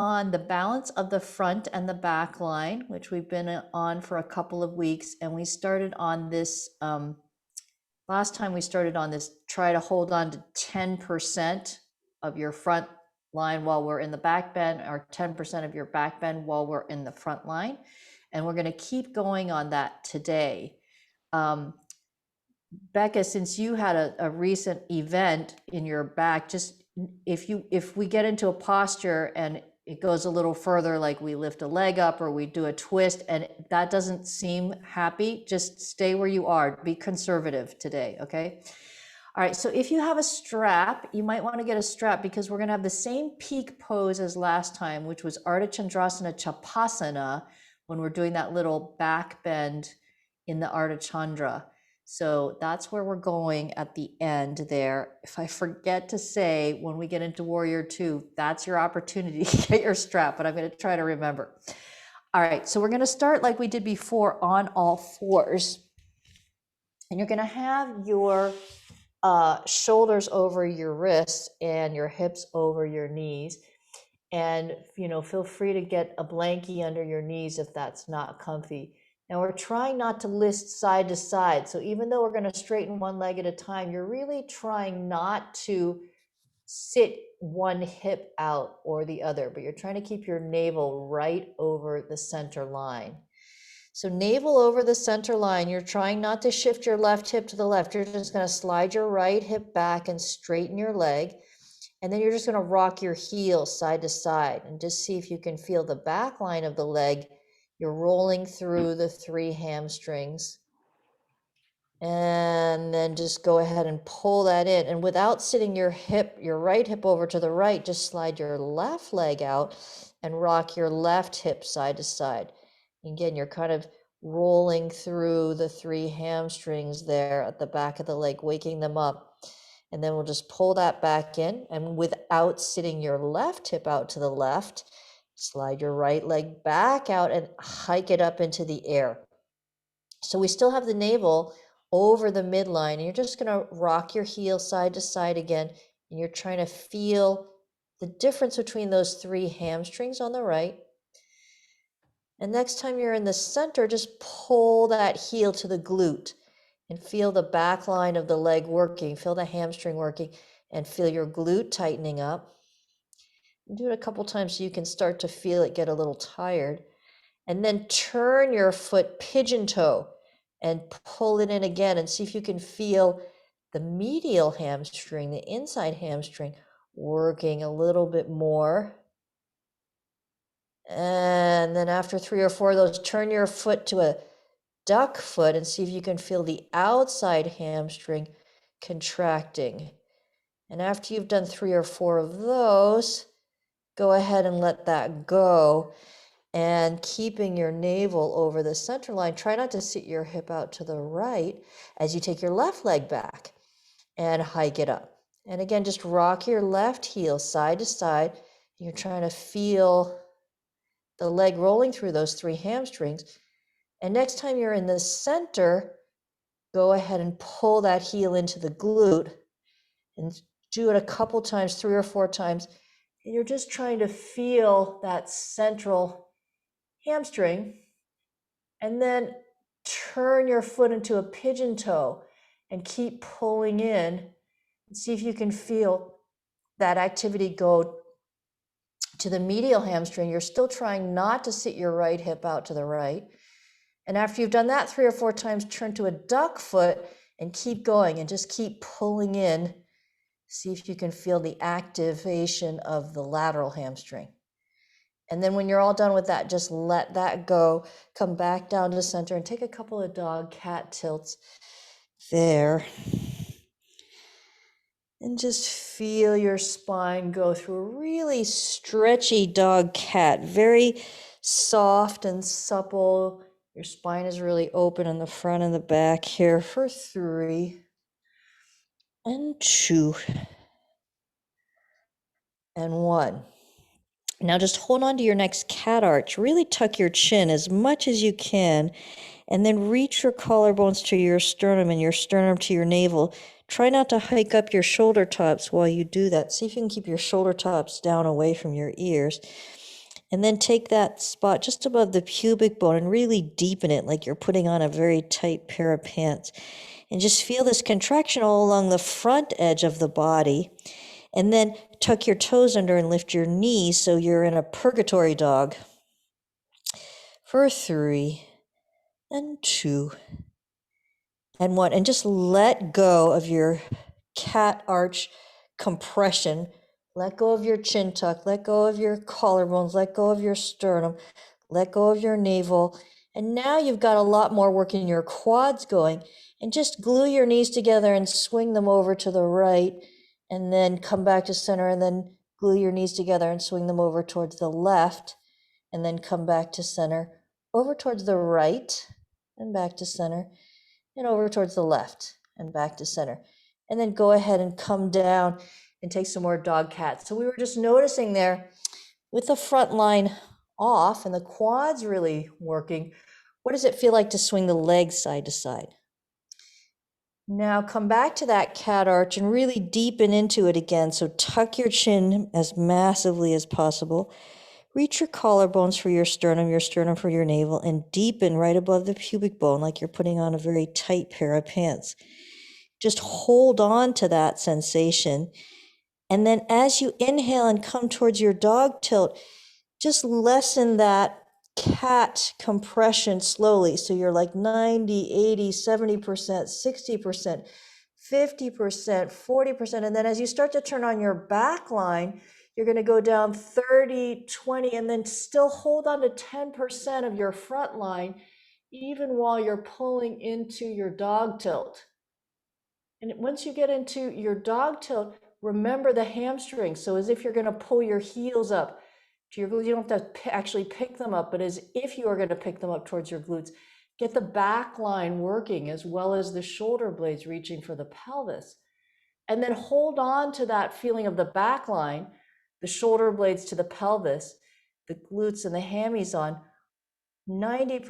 on the balance of the front and the back line, which we've been on for a couple of weeks. And we started on this, last time we started on this, try to hold on to 10% of your front line while we're in the back bend, or 10% of your back bend while we're in the front line. And we're gonna keep going on that today. Becca, since you had a recent event in your back, just if we get into a posture and it goes a little further, like we lift a leg up or we do a twist and that doesn't seem happy, just stay where you are. Be conservative today, okay? All right, so if you have a strap, you might want to get a strap because we're going to have the same peak pose as last time, which was Ardha Chandrasana Chapasana, when we're doing that little back bend in the Ardha Chandra. So that's where we're going at the end there. If I forget to say, when we get into Warrior Two, that's your opportunity to get your strap, but I'm going to try to remember. All right, so we're going to start like we did before on all fours. And you're going to have your shoulders over your wrists and your hips over your knees. And, feel free to get a blankie under your knees if that's not comfy. Now we're trying not to list side to side. So even though we're going to straighten one leg at a time, you're really trying not to sit one hip out or the other, but you're trying to keep your navel right over the center line. So navel over the center line, you're trying not to shift your left hip to the left. You're just going to slide your right hip back and straighten your leg. And then you're just going to rock your heel side to side and just see if you can feel the back line of the leg. You're rolling through the 3 hamstrings. And then just go ahead and pull that in. And without sitting your right hip over to the right, just slide your left leg out and rock your left hip side to side. Again, you're kind of rolling through the 3 hamstrings there at the back of the leg, waking them up. And then we'll just pull that back in, and without sitting your left hip out to the left, slide your right leg back out and hike it up into the air. So we still have the navel over the midline, and you're just going to rock your heel side to side again, and you're trying to feel the difference between those 3 hamstrings on the right. And next time you're in the center, just pull that heel to the glute and feel the back line of the leg working, feel the hamstring working, and feel your glute tightening up. Do it a couple times so you can start to feel it get a little tired. And then turn your foot pigeon toe and pull it in again and see if you can feel the medial hamstring, the inside hamstring, working a little bit more. And then after 3 or 4 of those, turn your foot to a duck foot and see if you can feel the outside hamstring contracting. And after you've done 3 or 4 of those, go ahead and let that go. And keeping your navel over the center line, try not to sit your hip out to the right as you take your left leg back and hike it up. And again, just rock your left heel side to side. You're trying to feel the leg rolling through those 3 hamstrings. And next time you're in the center, go ahead and pull that heel into the glute and do it a couple times, 3 or 4 times. And you're just trying to feel that central hamstring. And then turn your foot into a pigeon toe and keep pulling in and see if you can feel that activity go to the medial hamstring. You're still trying not to sit your right hip out to the right. And after you've done that 3 or 4 times, turn to a duck foot and keep going and just keep pulling in. See if you can feel the activation of the lateral hamstring. And then when you're all done with that, just let that go. Come back down to center and take a couple of dog cat tilts there. And just feel your spine go through a really stretchy dog cat, very soft and supple. Your spine is really open in the front and the back here for 3 and 2 and 1. Now just hold on to your next cat arch. Really tuck your chin as much as you can, and then reach your collarbones to your sternum and your sternum to your navel. Try not to hike up your shoulder tops while you do that. See if you can keep your shoulder tops down away from your ears. And then take that spot just above the pubic bone and really deepen it like you're putting on a very tight pair of pants. And just feel this contraction all along the front edge of the body. And then tuck your toes under and lift your knees so you're in a purgatory dog. For 3 and 2 and 1. And just let go of your cat arch compression. Let go of your chin tuck. Let go of your collarbones. Let go of your sternum. Let go of your navel. And now you've got a lot more work in your quads going. And just glue your knees together and swing them over to the right. And then come back to center. And then glue your knees together and swing them over towards the left. And then come back to center. Over towards the right. And back to center. And over towards the left. And back to center. And then go ahead and come down and take some more dog cat. So we were just noticing there, with the front line off and the quads really working, what does it feel like to swing the legs side to side? Now come back to that cat arch and really deepen into it again. So tuck your chin as massively as possible. Reach your collarbones for your sternum for your navel, and deepen right above the pubic bone like you're putting on a very tight pair of pants. Just hold on to that sensation. And then as you inhale and come towards your dog tilt, just lessen that cat compression slowly. So you're like 90, 80, 70%, 60%, 50%, 40%. And then as you start to turn on your back line, you're going to go down 30, 20, and then still hold on to 10% of your front line, even while you're pulling into your dog tilt. And once you get into your dog tilt, remember the hamstrings. So as if you're going to pull your heels up to your glutes. You don't have to actually pick them up, but as if you are going to pick them up towards your glutes. Get the back line working as well as the shoulder blades reaching for the pelvis. And then hold on to that feeling of the back line, the shoulder blades to the pelvis, the glutes and the hammies on 90%,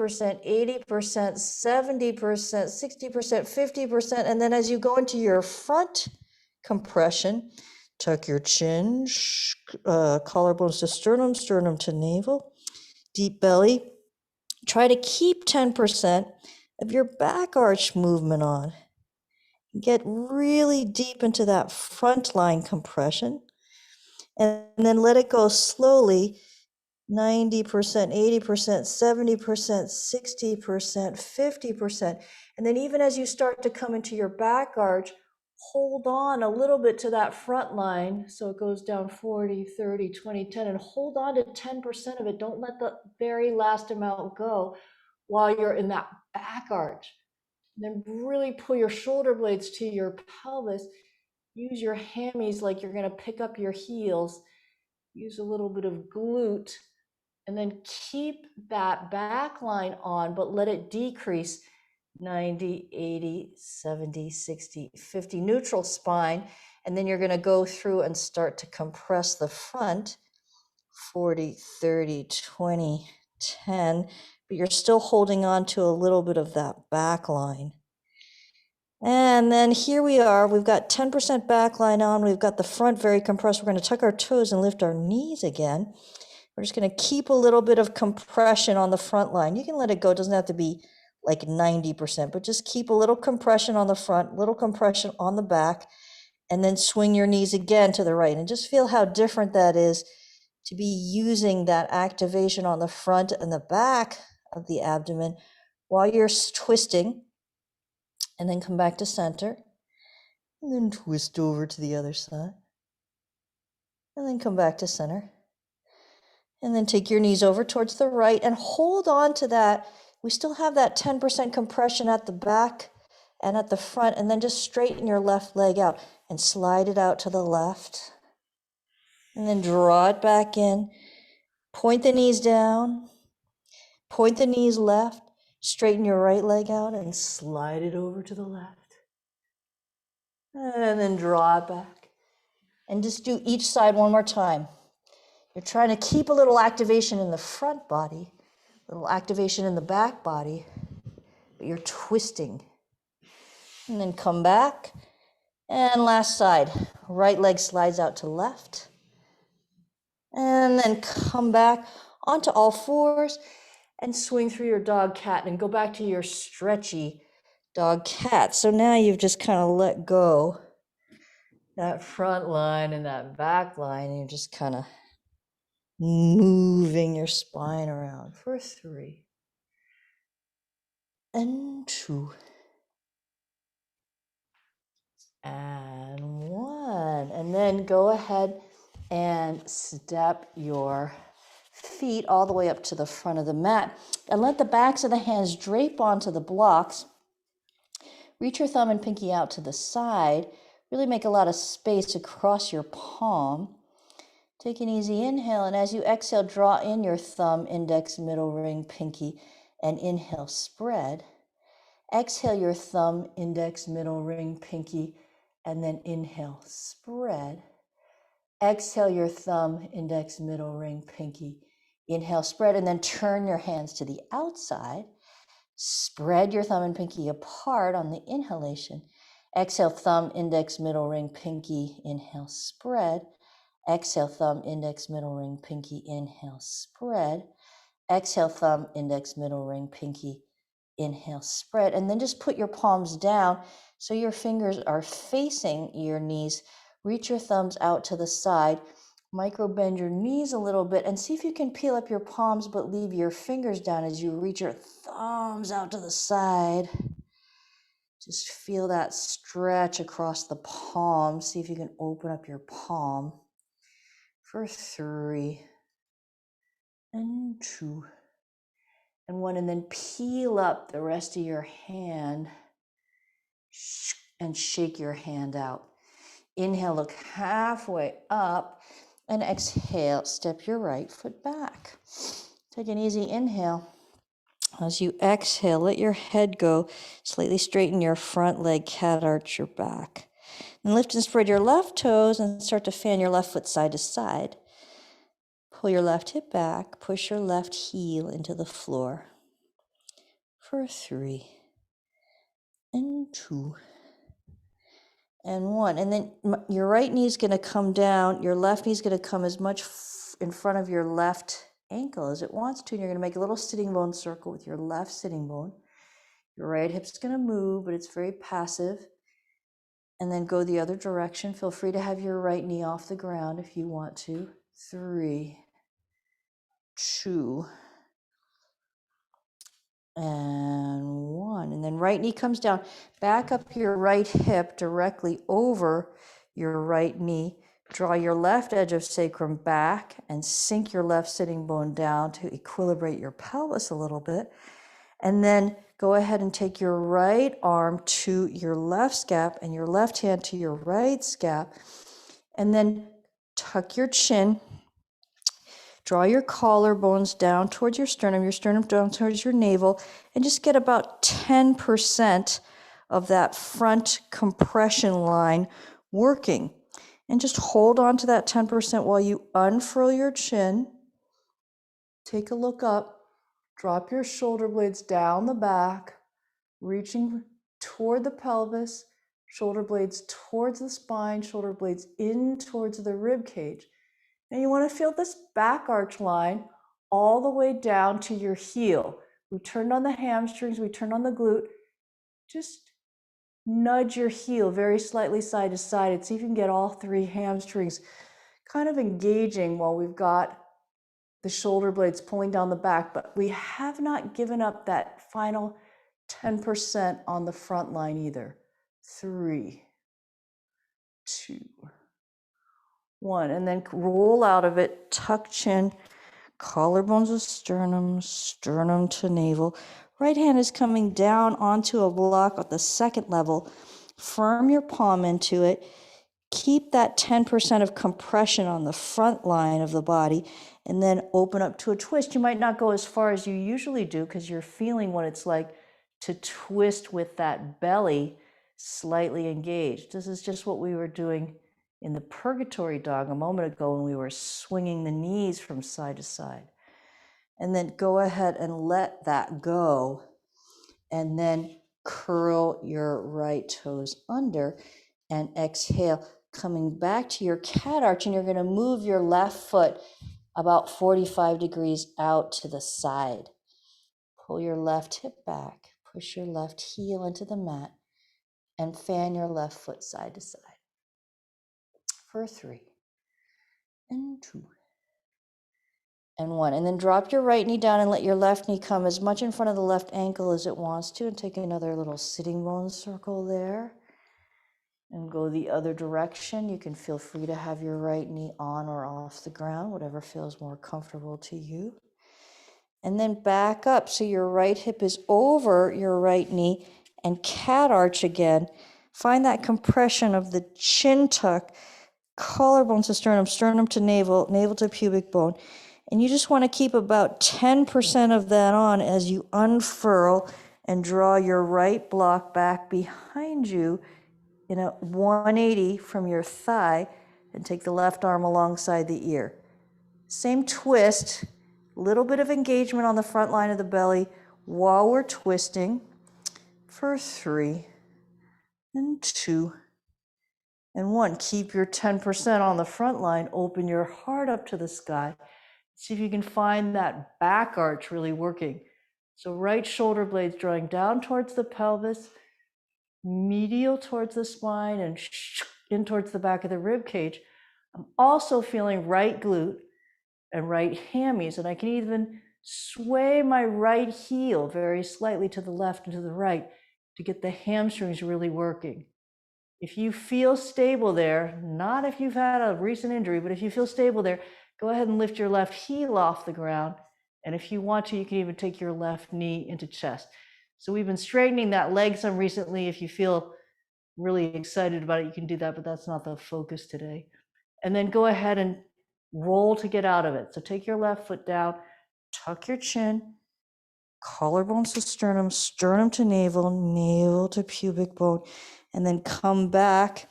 80%, 70%, 60%, 50%. And then as you go into your front compression, tuck your chin, collarbones to sternum, sternum to navel, deep belly. Try to keep 10% of your back arch movement on. Get really deep into that front line compression, and then let it go slowly. 90%, 80%, 70%, 60%, 50%. And then even as you start to come into your back arch, hold on a little bit to that front line. So it goes down 40, 30, 20, 10, and hold on to 10% of it. Don't let the very last amount go while you're in that back arch. And then really pull your shoulder blades to your pelvis. Use your hammies like you're going to pick up your heels. Use a little bit of glute. And then keep that back line on, but let it decrease 90, 80, 70, 60, 50, neutral spine. And then you're going to go through and start to compress the front 40, 30, 20, 10, but you're still holding on to a little bit of that back line. And then here we are, we've got 10% back line on, we've got the front very compressed. We're going to tuck our toes and lift our knees again. We're just going to keep a little bit of compression on the front line. You can let it go. It doesn't have to be like 90%, but just keep a little compression on the front, little compression on the back, and then swing your knees again to the right. And just feel how different that is to be using that activation on the front and the back of the abdomen while you're twisting. And then come back to center. And then twist over to the other side. And then come back to center. And then take your knees over towards the right and hold on to that. We still have that 10% compression at the back and at the front. And then just straighten your left leg out and slide it out to the left. And then draw it back in. Point the knees down. Point the knees left. Straighten your right leg out and slide it over to the left. And then draw it back. And just do each side one more time. You're trying to keep a little activation in the front body, a little activation in the back body, but you're twisting. And then come back. And last side. Right leg slides out to left. And then come back. onto all fours and swing through your dog cat and go back to your stretchy dog cat. So now you've just kind of let go that front line and that back line, and you're just kind of moving your spine around. for 3 and 2 and 1. And then go ahead and step your feet all the way up to the front of the mat and let the backs of the hands drape onto the blocks. Reach your thumb and pinky out to the side. Really make a lot of space across your palm. Take an easy inhale, and as you exhale, draw in your thumb, index, middle ring, pinky, and inhale, spread. Exhale your thumb, index, middle ring, pinky, and then inhale, spread. Exhale your thumb, index, middle ring, pinky. Inhale, spread, and then turn your hands to the outside. Spread your thumb and pinky apart on the inhalation. Exhale, thumb, index, middle ring, pinky. Inhale, spread. Exhale, thumb, index, middle ring, pinky. Inhale, spread. Exhale, thumb, index, middle ring, pinky. Inhale, spread. And then just put your palms down so your fingers are facing your knees. Reach your thumbs out to the side. Micro bend your knees a little bit and see if you can peel up your palms but leave your fingers down as you reach your thumbs out to the side. Just feel that stretch across the palm. See if you can open up your palm for 3 and 2 and 1. And then peel up the rest of your hand and shake your hand out. Inhale, look halfway up, and exhale, step your right foot back. Take an easy inhale. As you exhale, let your head go. Slightly straighten your front leg, cat arch your back. And lift and spread your left toes and start to fan your left foot side to side. Pull your left hip back, push your left heel into the floor for 3 and 2 and 1. And then your right knee is going to come down. Your left knee is going to come as much in front of your left ankle as it wants to. And you're going to make a little sitting bone circle with your left sitting bone. Your right hip's going to move, but it's very passive. And then go the other direction. Feel free to have your right knee off the ground if you want to. 3, 2, and 1. And then right knee comes down. Back up your right hip directly over your right knee. Draw your left edge of sacrum back and sink your left sitting bone down to equilibrate your pelvis a little bit. And then go ahead and take your right arm to your left scap and your left hand to your right scap. And then tuck your chin. Draw your collarbones down towards your sternum down towards your navel, and just get about 10% of that front compression line working. And just hold on to that 10% while you unfurl your chin. Take a look up. Drop your shoulder blades down the back, reaching toward the pelvis, shoulder blades towards the spine, shoulder blades in towards the rib cage. And you want to feel this back arch line all the way down to your heel. We turned on the hamstrings, we turned on the glute. Just nudge your heel very slightly side to side and see if you can get all 3 hamstrings kind of engaging while we've got the shoulder blades pulling down the back, but we have not given up that final 10% on the front line either. 3, 2, 1, and then roll out of it, tuck chin, collarbones to sternum, sternum to navel. Right hand is coming down onto a block at the second level. Firm your palm into it. Keep that 10% of compression on the front line of the body, and then open up to a twist. You might not go as far as you usually do because you're feeling what it's like to twist with that belly slightly engaged. This is just what we were doing in the purgatory dog a moment ago when we were swinging the knees from side to side. And then go ahead and let that go. And then curl your right toes under and exhale, coming back to your cat arch. And you're going to move your left foot about 45 degrees out to the side. Pull your left hip back, push your left heel into the mat, and fan your left foot side to side. For 3, and 2, and 1. And then drop your right knee down and let your left knee come as much in front of the left ankle as it wants to, and take another little sitting bone circle there. And go the other direction. You can feel free to have your right knee on or off the ground, whatever feels more comfortable to you. And then back up so your right hip is over your right knee, and cat arch again. Find that compression of the chin tuck, collarbones to sternum, sternum to navel, navel to pubic bone. And you just want to keep about 10% of that on as you unfurl and draw your right block back behind you in a 180 from your thigh, and take the left arm alongside the ear. Same twist, a little bit of engagement on the front line of the belly while we're twisting. For 3, and 2, and 1. Keep your 10% on the front line. Open your heart up to the sky. See if you can find that back arch really working. So right shoulder blades drawing down towards the pelvis, medial towards the spine, and in towards the back of the rib cage. I'm also feeling right glute and right hammies, and I can even sway my right heel very slightly to the left and to the right to get the hamstrings really working. If you feel stable there, not if you've had a recent injury, but if you feel stable there, go ahead and lift your left heel off the ground. And if you want to, you can even take your left knee into chest. So we've been straightening that leg some recently. If you feel really excited about it, you can do that, but that's not the focus today. And then go ahead and roll to get out of it. So take your left foot down, tuck your chin, collarbones to sternum, sternum to navel, navel to pubic bone, and then come back.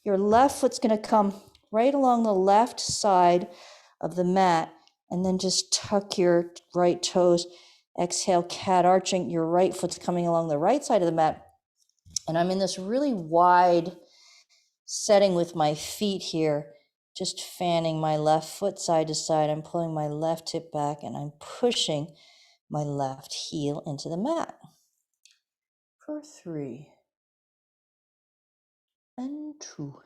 Your left foot's going to come right along the left side of the mat, and then just tuck your right toes. Exhale, cat arching. Your right foot's coming along the right side of the mat. And I'm in this really wide setting with my feet here, just fanning my left foot side to side. I'm pulling my left hip back, and I'm pushing my left heel into the mat. For 3, and 2,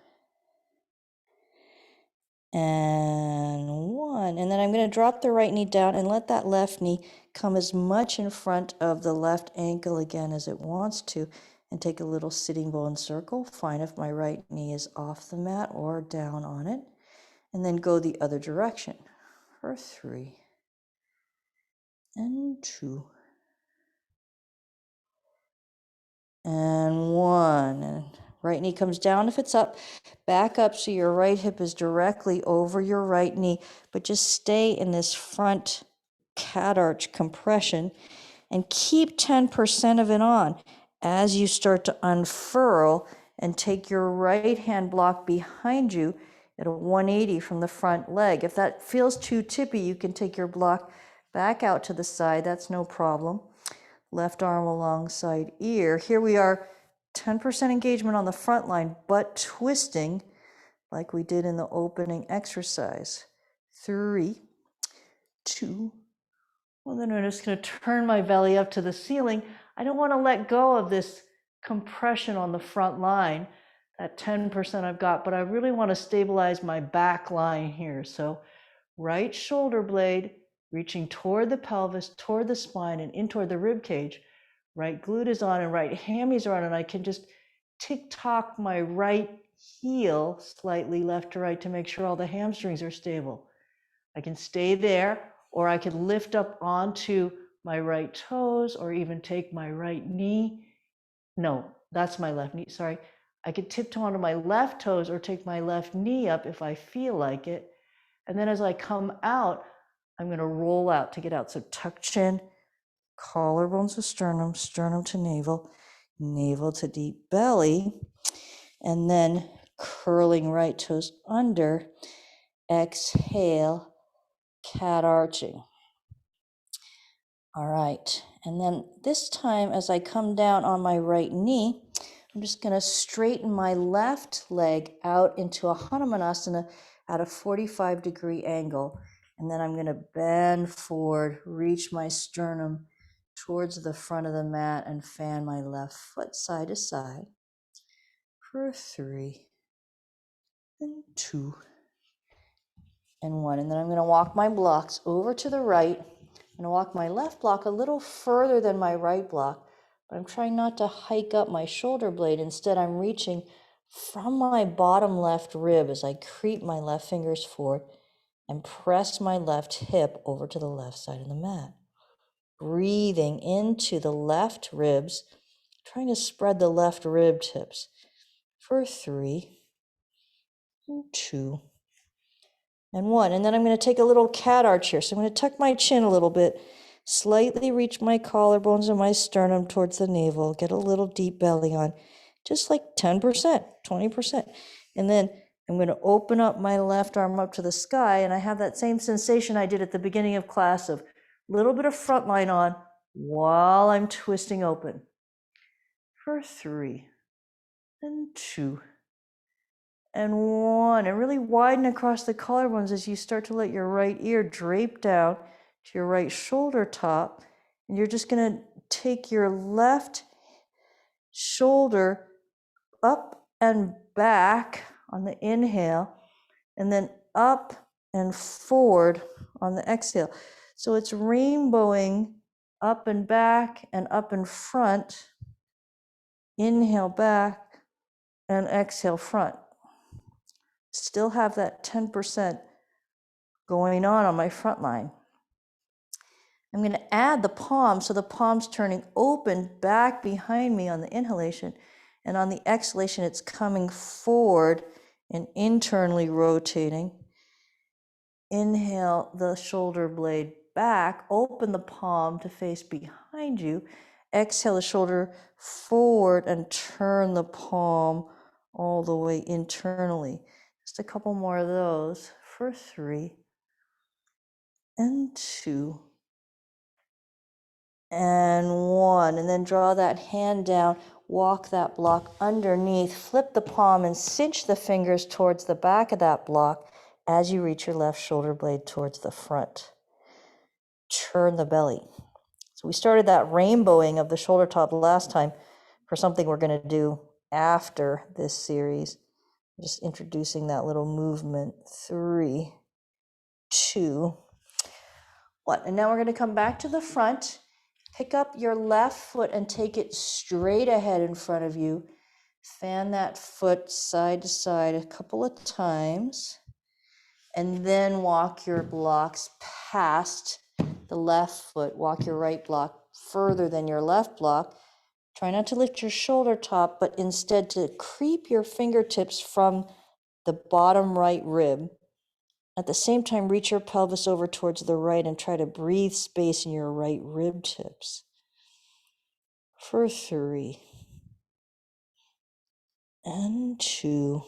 and 1. And then I'm going to drop the right knee down and let that left knee come as much in front of the left ankle again as it wants to, and take a little sitting bone circle. Find if my right knee is off the mat or down on it, and then go the other direction. For 3, and 2, and 1. And right knee comes down if it's up. Back up so your right hip is directly over your right knee, but just stay in this front cat arch compression and keep 10% of it on as you start to unfurl and take your right hand block behind you at a 180 from the front leg. If that feels too tippy, you can take your block back out to the side. That's no problem. Left arm alongside ear. Here we are, 10% engagement on the front line, but twisting like we did in the opening exercise. 3, 2, well, then I'm just going to turn my belly up to the ceiling. I don't want to let go of this compression on the front line, that 10% I've got, but I really want to stabilize my back line here. So right shoulder blade reaching toward the pelvis, toward the spine, and in toward the rib cage. Right glute is on and right hammies are on, and I can just tick-tock my right heel slightly left to right to make sure all the hamstrings are stable. I can stay there, or I can lift up onto my right toes, or even take my right knee. No, that's my left knee, sorry. I could tiptoe onto my left toes or take my left knee up if I feel like it. And then as I come out, I'm going to roll out to get out. So tuck chin, collarbones to sternum, sternum to navel, navel to deep belly, and then curling right toes under. Exhale, cat arching. All right, and then this time as I come down on my right knee, I'm just going to straighten my left leg out into a Hanumanasana at a 45-degree angle. And then I'm going to bend forward, reach my sternum towards the front of the mat and fan my left foot side to side for 3 and 2 and 1. And then I'm going to walk my blocks over to the right. I'm going to walk my left block a little further than my right block, but I'm trying not to hike up my shoulder blade. Instead, I'm reaching from my bottom left rib as I creep my left fingers forward and press my left hip over to the left side of the mat. Breathing into the left ribs, trying to spread the left rib tips for 3 and 2 and 1. And then I'm going to take a little cat arch here. So I'm going to tuck my chin a little bit, slightly reach my collarbones and my sternum towards the navel, get a little deep belly on, just like 10%, 20%. And then I'm going to open up my left arm up to the sky, and I have that same sensation I did at the beginning of class of a little bit of front line on while I'm twisting open for 3 and 2 and 1. And really widen across the collarbones as you start to let your right ear drape down to your right shoulder top. And you're just going to take your left shoulder up and back on the inhale, and then up and forward on the exhale. So it's rainbowing up and back and up and front. Inhale back and exhale front. Still have that 10% going on my front line. I'm going to add the palms, so the palms turning open back behind me on the inhalation, and on the exhalation it's coming forward and internally rotating. Inhale the shoulder blade back, open the palm to face behind you. Exhale the shoulder forward and turn the palm all the way internally. Just a couple more of those for 3 and 2 and 1. And then draw that hand down, walk that block underneath, flip the palm and cinch the fingers towards the back of that block as you reach your left shoulder blade towards the front. Turn the belly. So we started that rainbowing of the shoulder top last time for something we're going to do after this series. Just introducing that little movement. 3, 2, 1. And now we're going to come back to the front. Pick up your left foot and take it straight ahead in front of you. Fan that foot side to side a couple of times. And then walk your blocks past the left foot. Walk your right block further than your left block. Try not to lift your shoulder top, but instead to creep your fingertips from the bottom right rib. At the same time, reach your pelvis over towards the right and try to breathe space in your right rib tips. For 3 and 2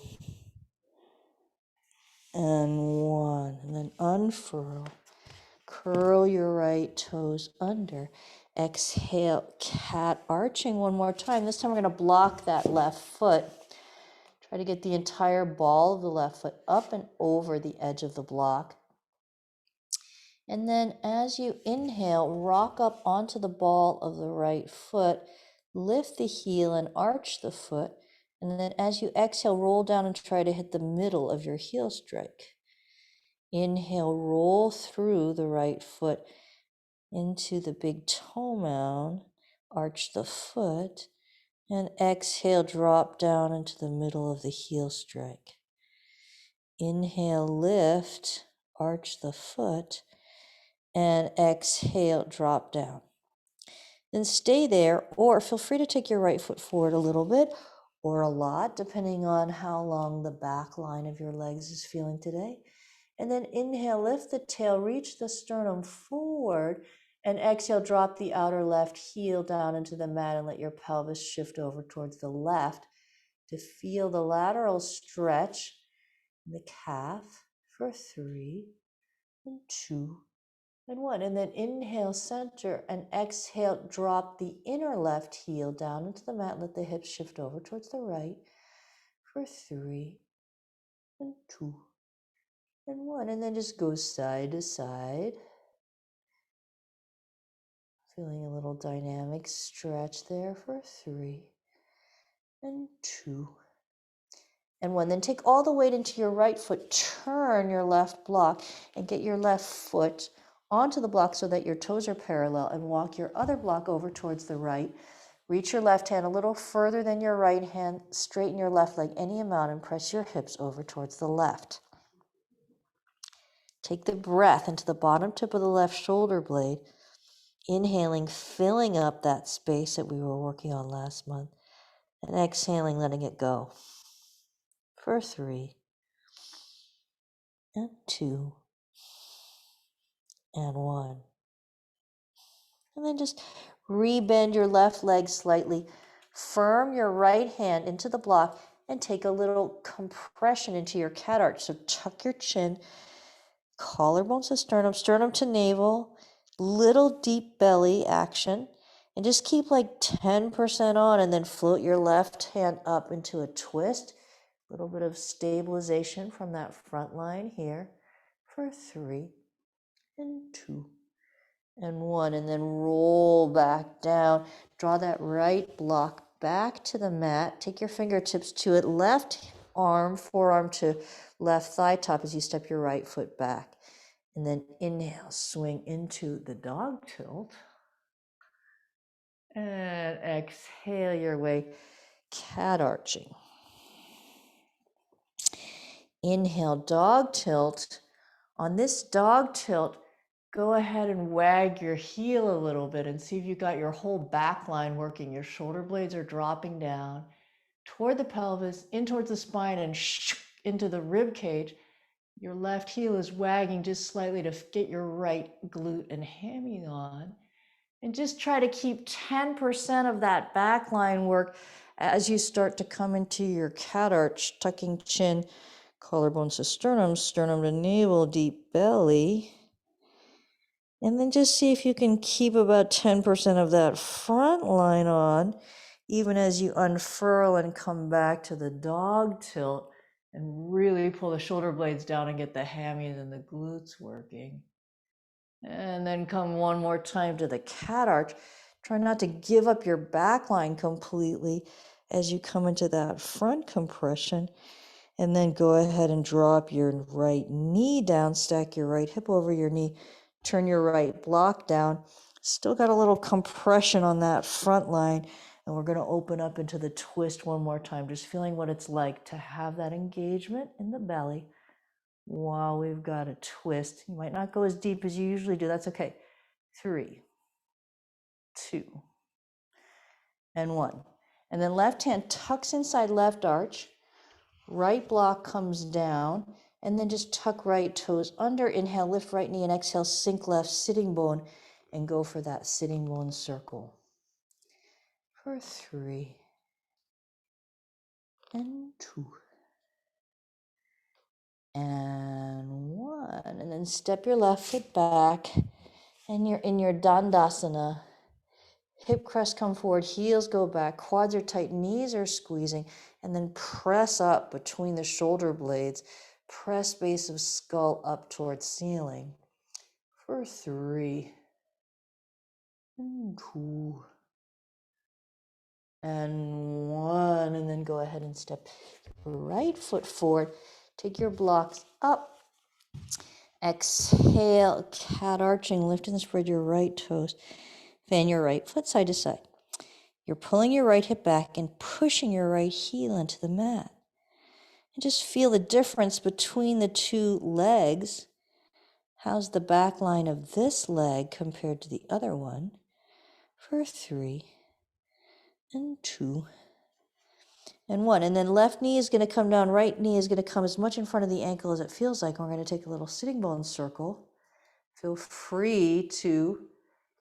and 1. And then unfurl. Curl your right toes under. Exhale, cat arching one more time. This time we're going to block that left foot. Try to get the entire ball of the left foot up and over the edge of the block. And then as you inhale, rock up onto the ball of the right foot, lift the heel and arch the foot. And then as you exhale, roll down and try to hit the middle of your heel strike. Inhale, roll through the right foot into the big toe mound, arch the foot, and exhale, drop down into the middle of the heel strike. Inhale, lift, arch the foot, and exhale, drop down. Then stay there, or feel free to take your right foot forward a little bit or a lot, depending on how long the back line of your legs is feeling today. And then inhale, lift the tail, reach the sternum forward, and exhale, drop the outer left heel down into the mat and let your pelvis shift over towards the left to feel the lateral stretch in the calf for 3 and 2 and 1. And then inhale, center, and exhale, drop the inner left heel down into the mat. Let the hips shift over towards the right for 3 and 2 and 1, and then just go side to side. Feeling a little dynamic stretch there for 3, and 2, and 1. Then take all the weight into your right foot, turn your left block, and get your left foot onto the block so that your toes are parallel, and walk your other block over towards the right. Reach your left hand a little further than your right hand, straighten your left leg any amount, and press your hips over towards the left. Take the breath into the bottom tip of the left shoulder blade, inhaling, filling up that space that we were working on last month, and exhaling, letting it go. For 3, and 2, and 1. And then just rebend your left leg slightly, firm your right hand into the block, and take a little compression into your cat arch. So tuck your chin, collarbones to sternum, sternum to navel, little deep belly action, and just keep like 10% on, and then float your left hand up into a twist. A little bit of stabilization from that front line here for 3, and 2, and 1, and then roll back down. Draw that right block back to the mat. Take your fingertips to it, left arm, forearm to left thigh top as you step your right foot back. And then inhale, swing into the dog tilt. And exhale your way, cat arching. Inhale, dog tilt. On this dog tilt, go ahead and wag your heel a little bit and see if you got your whole back line working. Your shoulder blades are dropping down toward the pelvis, in towards the spine, and into the rib cage. Your left heel is wagging just slightly to get your right glute and hammy on. And just try to keep 10% of that back line work as you start to come into your cat arch, tucking chin, collarbones to sternum, sternum to navel, deep belly. And then just see if you can keep about 10% of that front line on, even as you unfurl and come back to the dog tilt and really pull the shoulder blades down and get the hammies and the glutes working. And then come one more time to the cat arch. Try not to give up your back line completely as you come into that front compression. And then go ahead and drop your right knee down, stack your right hip over your knee, turn your right block down. Still got a little compression on that front line. And we're going to open up into the twist one more time, just feeling what it's like to have that engagement in the belly while we've got a twist. You might not go as deep as you usually do. That's okay. 3, 2, and 1. And then left hand tucks inside left arch. Right block comes down, and then just tuck right toes under. Inhale, lift right knee, and exhale, sink left sitting bone, and go for that sitting bone circle. For 3, and 2, and 1. And then step your left foot back, and you're in your Dandasana. Hip crest come forward, heels go back, quads are tight, knees are squeezing, and then press up between the shoulder blades. Press base of skull up towards ceiling. For 3, and 2, and 1. And then go ahead and step your right foot forward. Take your blocks up. Exhale, cat arching, lift and spread your right toes. Fan your right foot side to side. You're pulling your right hip back and pushing your right heel into the mat. And just feel the difference between the two legs. How's the back line of this leg compared to the other one? For 3, and 2, and 1. And then left knee is going to come down, right knee is going to come as much in front of the ankle as it feels like. We're going to take a little sitting bone circle. Feel free to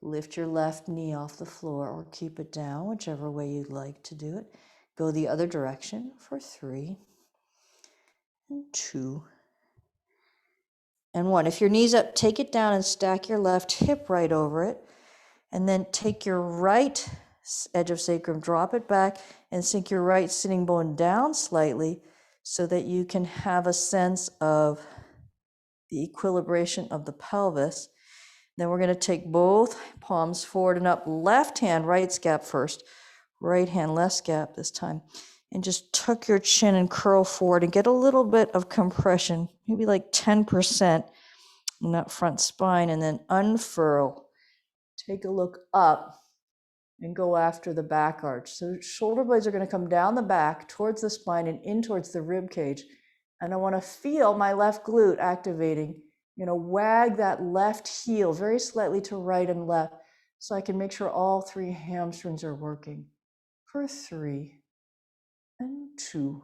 lift your left knee off the floor or keep it down, whichever way you'd like to do it. Go the other direction for 3, and 2, and 1. If your knee's up, take it down and stack your left hip right over it. And then take your right edge of sacrum, drop it back, and sink your right sitting bone down slightly so that you can have a sense of the equilibration of the pelvis. Then we're going to take both palms forward and up, left hand, right scap first, right hand, left scap this time. And just tuck your chin and curl forward and get a little bit of compression, maybe like 10% in that front spine, and then unfurl. Take a look up and go after the back arch. So shoulder blades are going to come down the back towards the spine and in towards the rib cage. And I want to feel my left glute activating. Wag that left heel very slightly to right and left so I can make sure all 3 hamstrings are working. For 3 and 2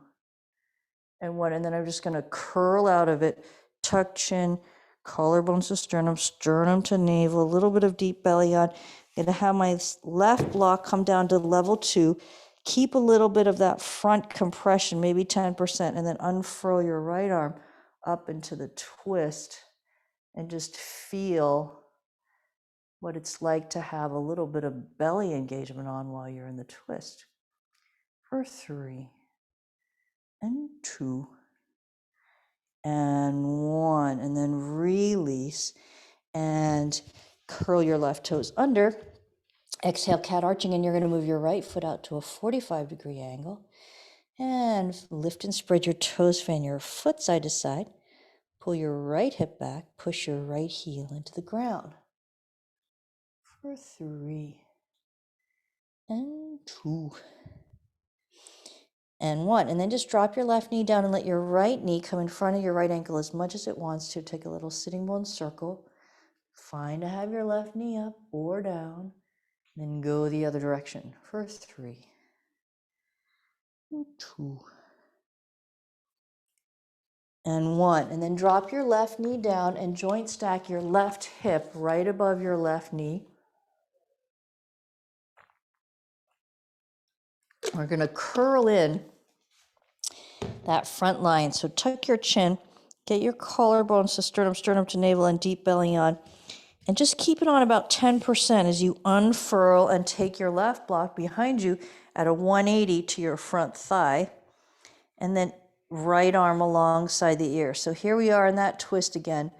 and 1. And then I'm just going to curl out of it, tuck chin, collarbones to sternum, sternum to navel, a little bit of deep belly on. I'm going to have my left block come down to level 2. Keep a little bit of that front compression, maybe 10%, and then unfurl your right arm up into the twist and just feel what it's like to have a little bit of belly engagement on while you're in the twist. For 3 and 2 and 1, and then release and curl your left toes under. Exhale, cat arching, and you're going to move your right foot out to a 45-degree angle. And lift and spread your toes, fan your foot side to side. Pull your right hip back, push your right heel into the ground. For 3 and 2 and 1. And then just drop your left knee down and let your right knee come in front of your right ankle as much as it wants to. Take a little sitting bone circle. Fine to have your left knee up or down. Then go the other direction for 3 and 2 and 1. And then drop your left knee down and joint stack your left hip right above your left knee. We're going to curl in that front line. So tuck your chin, get your collarbones to sternum, sternum to navel, and deep belly on. And just keep it on about 10% as you unfurl and take your left block behind you at a 180 to your front thigh. And then right arm alongside the ear. So here we are in that twist again.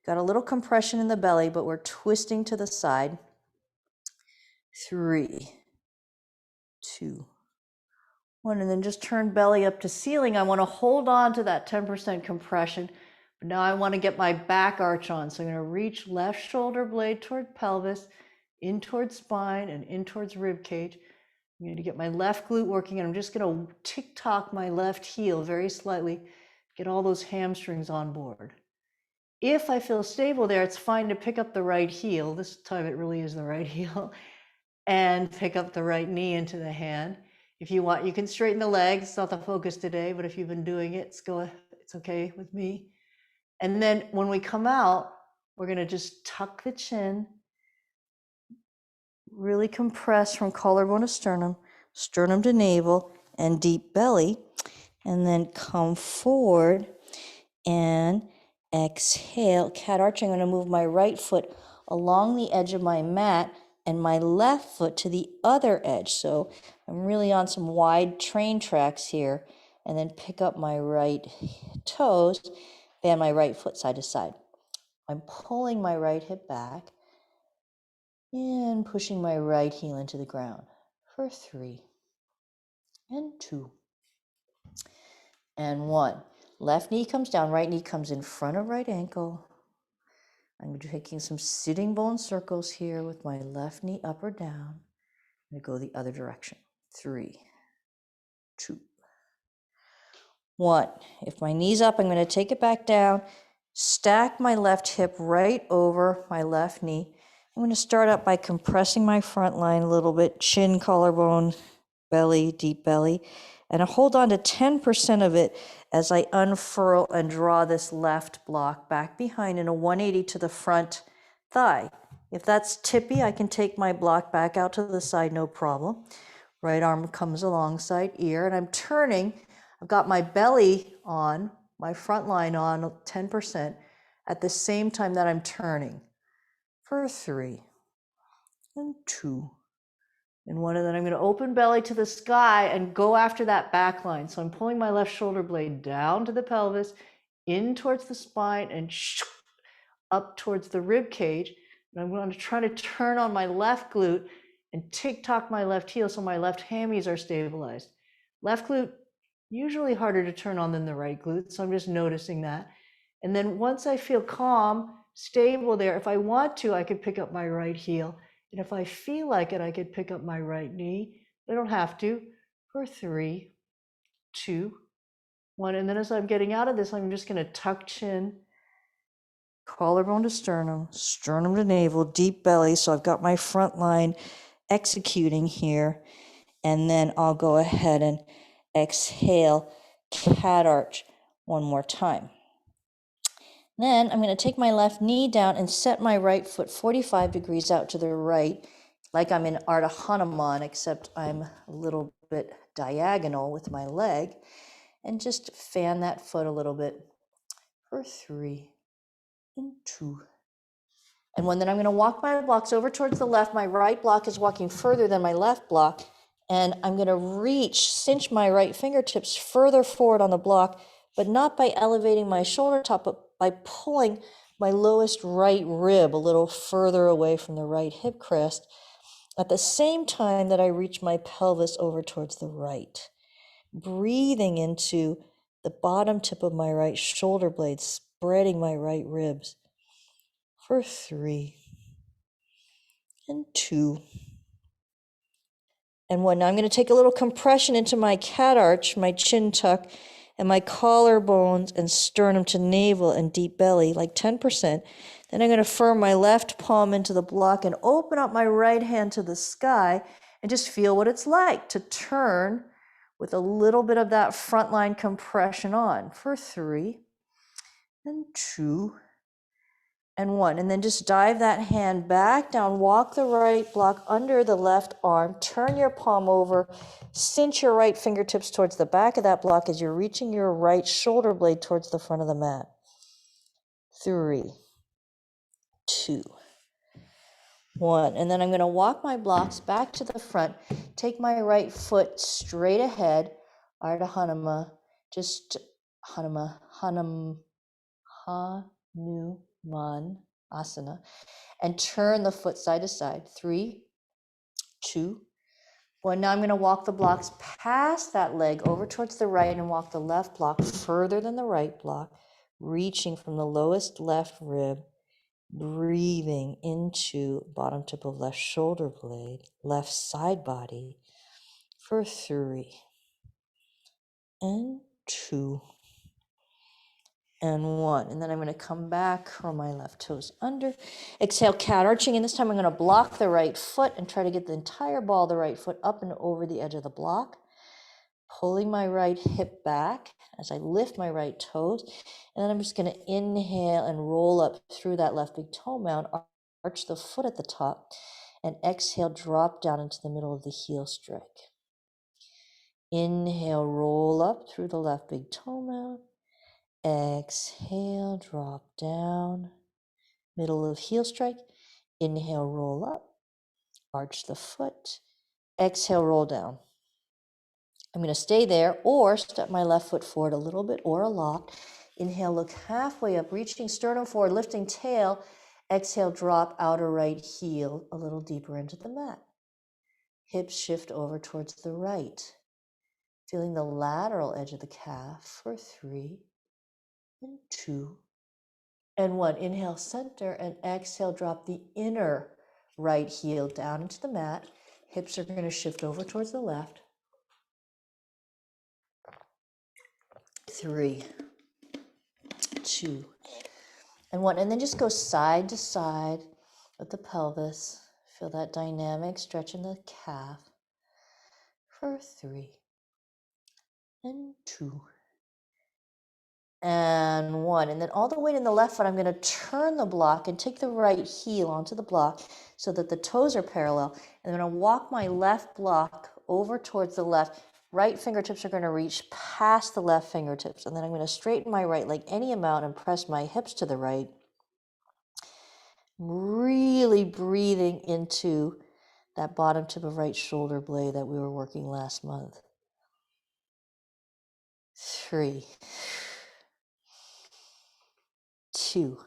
Got a little compression in the belly, but we're twisting to the side. 3, 2, 1, and then just turn belly up to ceiling. I want to hold on to that 10% compression, but now I want to get my back arch on. So I'm going to reach left shoulder blade toward pelvis, in towards spine, and in towards rib cage. I'm going to get my left glute working, and I'm just going to tick-tock my left heel very slightly, get all those hamstrings on board. If I feel stable there, it's fine to pick up the right heel. This time it really is the right heel. And pick up the right knee into the hand. If you want, you can straighten the legs. It's not the focus today, but if you've been doing it, it's okay with me. And then when we come out, we're going to just tuck the chin, really compress from collarbone to sternum, sternum to navel, and deep belly. And then come forward and exhale, cat arching. I'm going to move my right foot along the edge of my mat and my left foot to the other edge. So I'm really on some wide train tracks here. And then pick up my right toes, bend my right foot side to side. I'm pulling my right hip back and pushing my right heel into the ground for 3 and 2 and 1. Left knee comes down, right knee comes in front of right ankle. I'm taking some sitting bone circles here with my left knee up or down. I'm going to go the other direction. 3, 2, 1. If my knee's up, I'm going to take it back down, stack my left hip right over my left knee. I'm going to start up by compressing my front line a little bit, chin, collarbone, belly, deep belly, and I hold on to 10% of it as I unfurl and draw this left block back behind in a 180 to the front thigh. If that's tippy, I can take my block back out to the side, no problem. Right arm comes alongside ear, and I'm turning. I've got my belly on, my front line on 10% at the same time that I'm turning for 3 and 2 and 1. And then I'm going to open belly to the sky and go after that back line. So I'm pulling my left shoulder blade down to the pelvis, in towards the spine, and up towards the rib cage. And I'm going to try to turn on my left glute and tick-tock my left heel so my left hammies are stabilized. Left glute, usually harder to turn on than the right glute, so I'm just noticing that. And then once I feel calm, stable there, if I want to, I could pick up my right heel. And if I feel like it, I could pick up my right knee. I don't have to. For 3, 2, 1. And then as I'm getting out of this, I'm just going to tuck chin, collarbone to sternum, sternum to navel, deep belly. So I've got my front line executing here. And then I'll go ahead and exhale, cat arch one more time. Then I'm going to take my left knee down and set my right foot 45 degrees out to the right, like I'm in Ardha Hanuman, except I'm a little bit diagonal with my leg, and just fan that foot a little bit for 3 and 2. And then I'm going to walk my blocks over towards the left. My right block is walking further than my left block, and I'm going to cinch my right fingertips further forward on the block, but not by elevating my shoulder top, but by pulling my lowest right rib a little further away from the right hip crest, at the same time that I reach my pelvis over towards the right. Breathing into the bottom tip of my right shoulder blade, spreading my right ribs for 3 and 2. And 1. Now I'm going to take a little compression into my cat arch, my chin tuck, and my collarbones and sternum to navel and deep belly, like 10%. Then I'm going to firm my left palm into the block and open up my right hand to the sky and just feel what it's like to turn with a little bit of that front line compression on for 3 and 2 and 1. And then just dive that hand back down, walk the right block under the left arm, turn your palm over, cinch your right fingertips towards the back of that block as you're reaching your right shoulder blade towards the front of the mat. 3, 2, 1. And then I'm going to walk my blocks back to the front, take my right foot straight ahead, Ardha Hanuman, just Hanuman asana, and turn the foot side to side. 3, 2, 1. Now I'm going to walk the blocks past that leg over towards the right and walk the left block further than the right block, reaching from the lowest left rib, breathing into bottom tip of left shoulder blade, left side body for 3 and 2 and 1. And then I'm going to come back, curl my left toes under. Exhale, cat arching. And this time I'm going to block the right foot and try to get the entire ball of the right foot up and over the edge of the block. Pulling my right hip back as I lift my right toes. And then I'm just going to inhale and roll up through that left big toe mound, arch the foot at the top, and exhale, drop down into the middle of the heel strike. Inhale, roll up through the left big toe mound. Exhale, drop down, middle of heel strike. Inhale, roll up, arch the foot. Exhale, roll down. I'm going to stay there or step my left foot forward a little bit or a lock. Inhale, look halfway up, reaching sternum forward, lifting tail. Exhale, drop outer right heel a little deeper into the mat. Hips shift over towards the right. Feeling the lateral edge of the calf for 3 and 2 and 1. Inhale, center, and exhale, drop the inner right heel down into the mat. Hips are going to shift over towards the left. 3, 2, and 1. And then just go side to side with the pelvis. Feel that dynamic stretch in the calf for 3 and 2 and 1. And then all the weight in the left foot, I'm going to turn the block and take the right heel onto the block so that the toes are parallel. And I'm going to walk my left block over towards the left. Right fingertips are going to reach past the left fingertips. And then I'm going to straighten my right leg any amount and press my hips to the right. Really breathing into that bottom tip of right shoulder blade that we were working last month. 3, 2,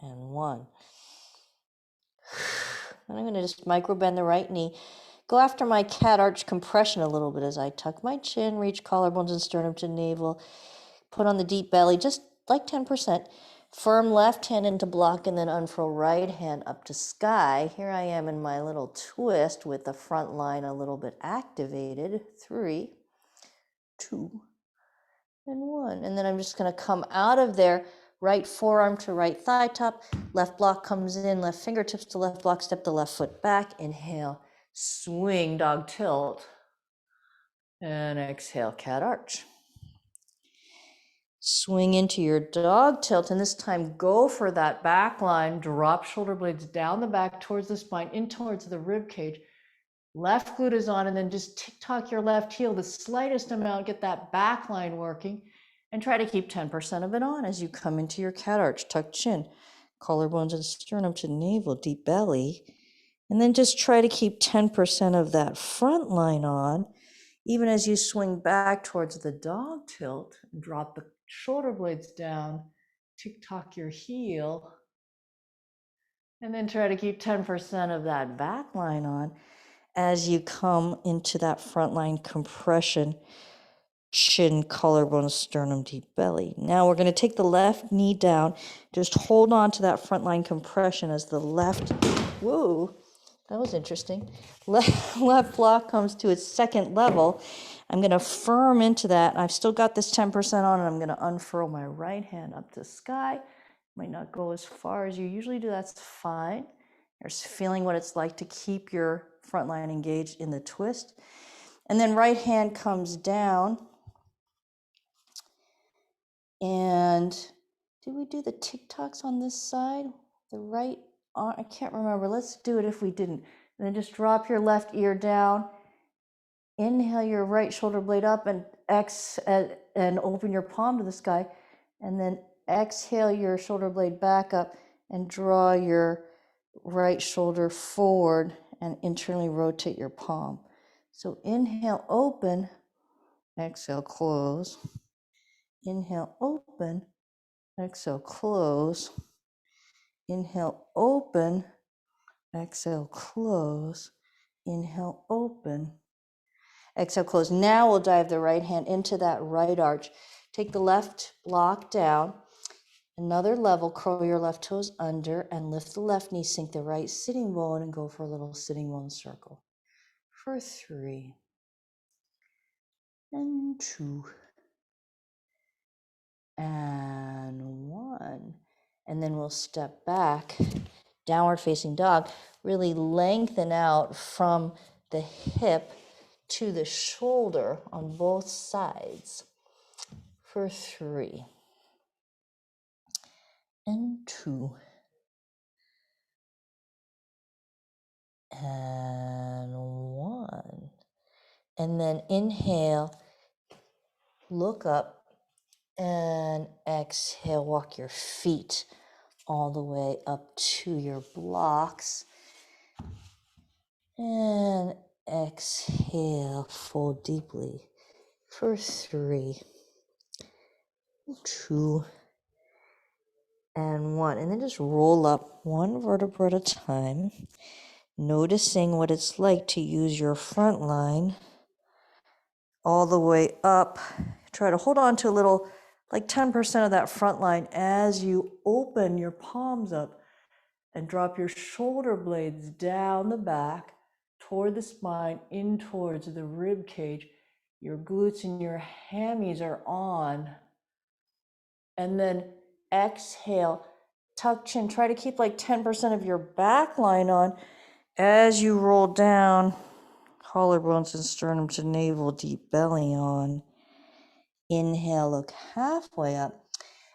and 1. And I'm going to just micro bend the right knee. Go after my cat arch compression a little bit as I tuck my chin, reach collarbones and sternum to navel, put on the deep belly, just like 10%. Firm left hand into block and then unfurl right hand up to sky. Here I am in my little twist with the front line a little bit activated. 3, 2, and 1. And then I'm just going to come out of there, right forearm to right thigh top, left block comes in, left fingertips to left block, step the left foot back, inhale, swing dog tilt, and exhale cat arch. Swing into your dog tilt, and this time go for that back line, drop shoulder blades down the back towards the spine, in towards the rib cage. Left glute is on, and then just tick-tock your left heel the slightest amount, get that back line working, and try to keep 10% of it on as you come into your cat arch. Tuck chin, collarbones and sternum to navel, deep belly, and then just try to keep 10% of that front line on, even as you swing back towards the dog tilt, drop the shoulder blades down, tick-tock your heel, and then try to keep 10% of that back line on as you come into that front line compression, chin, collarbone, sternum, deep belly. Now we're going to take the left knee down. Just hold on to that front line compression as the left, whoa, that was interesting. Left block comes to its second level. I'm going to firm into that. I've still got this 10% on, and I'm going to unfurl my right hand up to sky. Might not go as far as you usually do. That's fine. You're feeling what it's like to keep your front line engaged in the twist. And then right hand comes down. And did we do the tick-tocks on this side? The right arm, I can't remember. Let's do it if we didn't. And then just drop your left ear down. Inhale your right shoulder blade up and and open your palm to the sky. And then exhale your shoulder blade back up and draw your right shoulder forward and internally rotate your palm. So inhale, open, exhale, close. Inhale, open, exhale, close. Inhale, open, exhale, close. Inhale, open, exhale, close. Now we'll dive the right hand into that right arch. Take the left block down. Another level, curl your left toes under and lift the left knee, sink the right sitting bone and go for a little sitting bone circle. For 3, and 2, and 1. And then we'll step back, downward facing dog, really lengthen out from the hip to the shoulder on both sides. For 3, and 2, and 1. And then inhale, look up, and exhale, walk your feet all the way up to your blocks. And exhale, fold deeply for 3, 2, and 1. And then just roll up one vertebra at a time, noticing what it's like to use your front line all the way up. Try to hold on to a little, like 10% of that front line as you open your palms up and drop your shoulder blades down the back toward the spine, in towards the rib cage. Your glutes and your hammies are on. And then exhale, tuck chin. Try to keep like 10% of your back line on as you roll down, collarbones and sternum to navel, deep belly on. Inhale, look halfway up.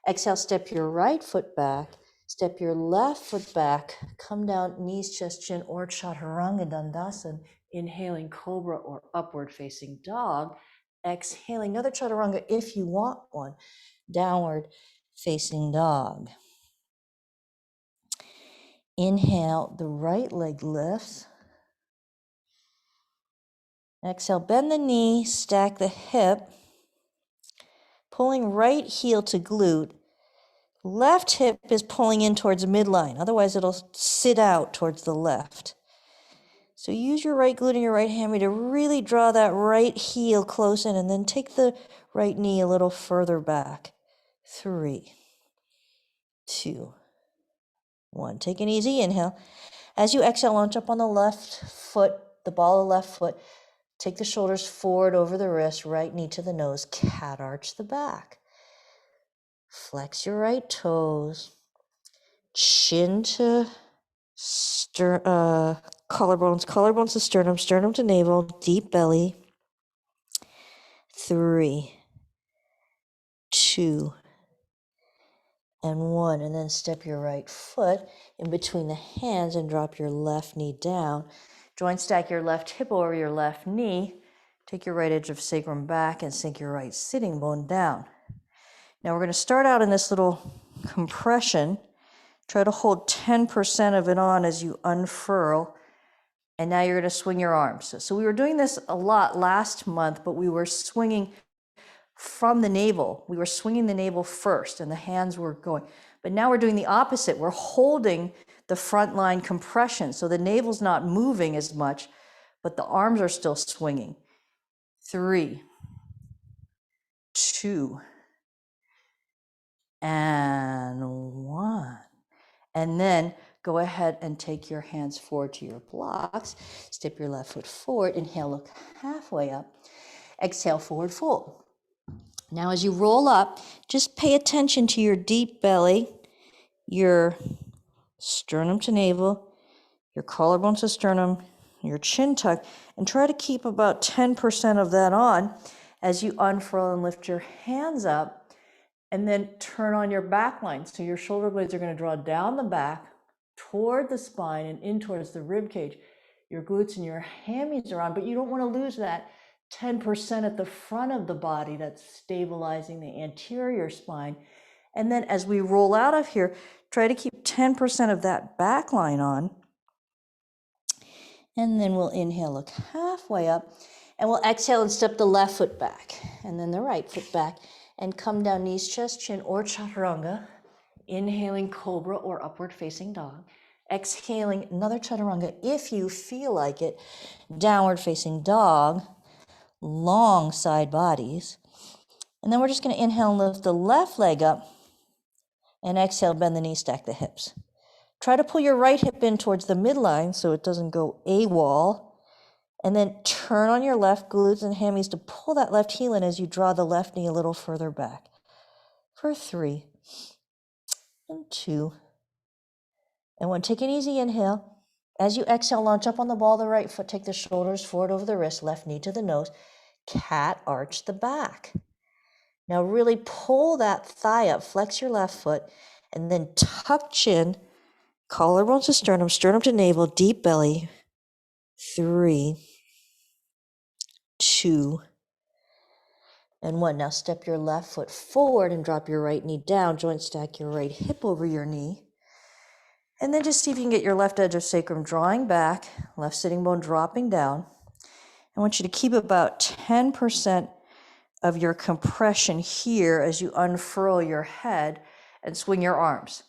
Exhale, step your right foot back, step your left foot back, come down, knees, chest, chin, or chaturanga dandasana. Inhaling cobra or upward facing dog. Exhaling another chaturanga if you want one, downward facing dog. Inhale, the right leg lifts. Exhale, bend the knee, stack the hip, pulling right heel to glute, Left hip is pulling in towards midline, otherwise it'll sit out towards the left. So use your right glute and your right hammy to really draw that right heel close in, and then take the right knee a little further back. 3, 2, 1. Take an easy inhale. As you exhale, launch up on the left foot, the ball of the left foot. Take the shoulders forward over the wrist, right knee to the nose, cat arch the back. Flex your right toes, chin to collarbones, collarbones to sternum, sternum to navel, deep belly. 3, 2, and 1. And then step your right foot in between the hands and drop your left knee down. Joint stack your left hip over your left knee. Take your right edge of sacrum back and sink your right sitting bone down. Now we're going to start out in this little compression. Try to hold 10% of it on as you unfurl. And now you're going to swing your arms. So we were doing this a lot last month, but we were swinging from the navel. We were swinging the navel first and the hands were going. But now we're doing the opposite. We're holding the front line compression. So the navel's not moving as much, but the arms are still swinging. 3, 2, and 1. And then go ahead and take your hands forward to your blocks. Step your left foot forward. Inhale, look halfway up. Exhale, forward fold. Now as you roll up, just pay attention to your deep belly, your sternum to navel, your collarbone to sternum, your chin tuck, and try to keep about 10% of that on as you unfurl and lift your hands up, and then turn on your back line. So your shoulder blades are going to draw down the back toward the spine and in towards the rib cage. Your glutes and your hammies are on, but you don't want to lose that 10% at the front of the body that's stabilizing the anterior spine. And then as we roll out of here, try to keep 10% of that back line on. And then we'll inhale, look halfway up, and we'll exhale and step the left foot back, and then the right foot back, and come down, knees, chest, chin, or chaturanga. Inhaling cobra or upward facing dog. Exhaling another chaturanga if you feel like it. Downward facing dog. Long side bodies. And then we're just going to inhale and lift the left leg up, and exhale, bend the knees, stack the hips. Try to pull your right hip in towards the midline so it doesn't go AWOL. And then turn on your left glutes and hammies to pull that left heel in as you draw the left knee a little further back. For 3, and 2, and 1. Take an easy inhale. As you exhale, launch up on the ball of the right foot. Take the shoulders forward over the wrist, left knee to the nose. Cat arch the back. Now really pull that thigh up, flex your left foot, and then tuck chin, collarbones to sternum, sternum to navel, deep belly. 3, 2, and 1. Now step your left foot forward and drop your right knee down. Joint stack your right hip over your knee. And then just see if you can get your left edge of sacrum drawing back, left sitting bone dropping down. I want you to keep about 10% of your compression here as you unfurl your head and swing your arms.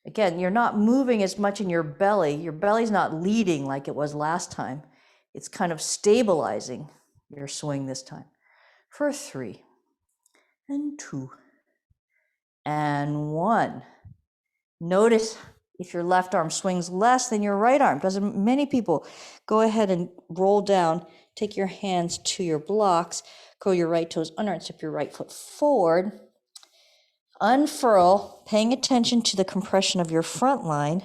Again, you're not moving as much in your belly. Your belly's not leading like it was last time. It's kind of stabilizing your swing this time. For 3, and 2, and 1. Notice if your left arm swings less than your right arm. Many people go ahead and roll down, take your hands to your blocks, curl your right toes under and step your right foot forward. Unfurl, paying attention to the compression of your front line,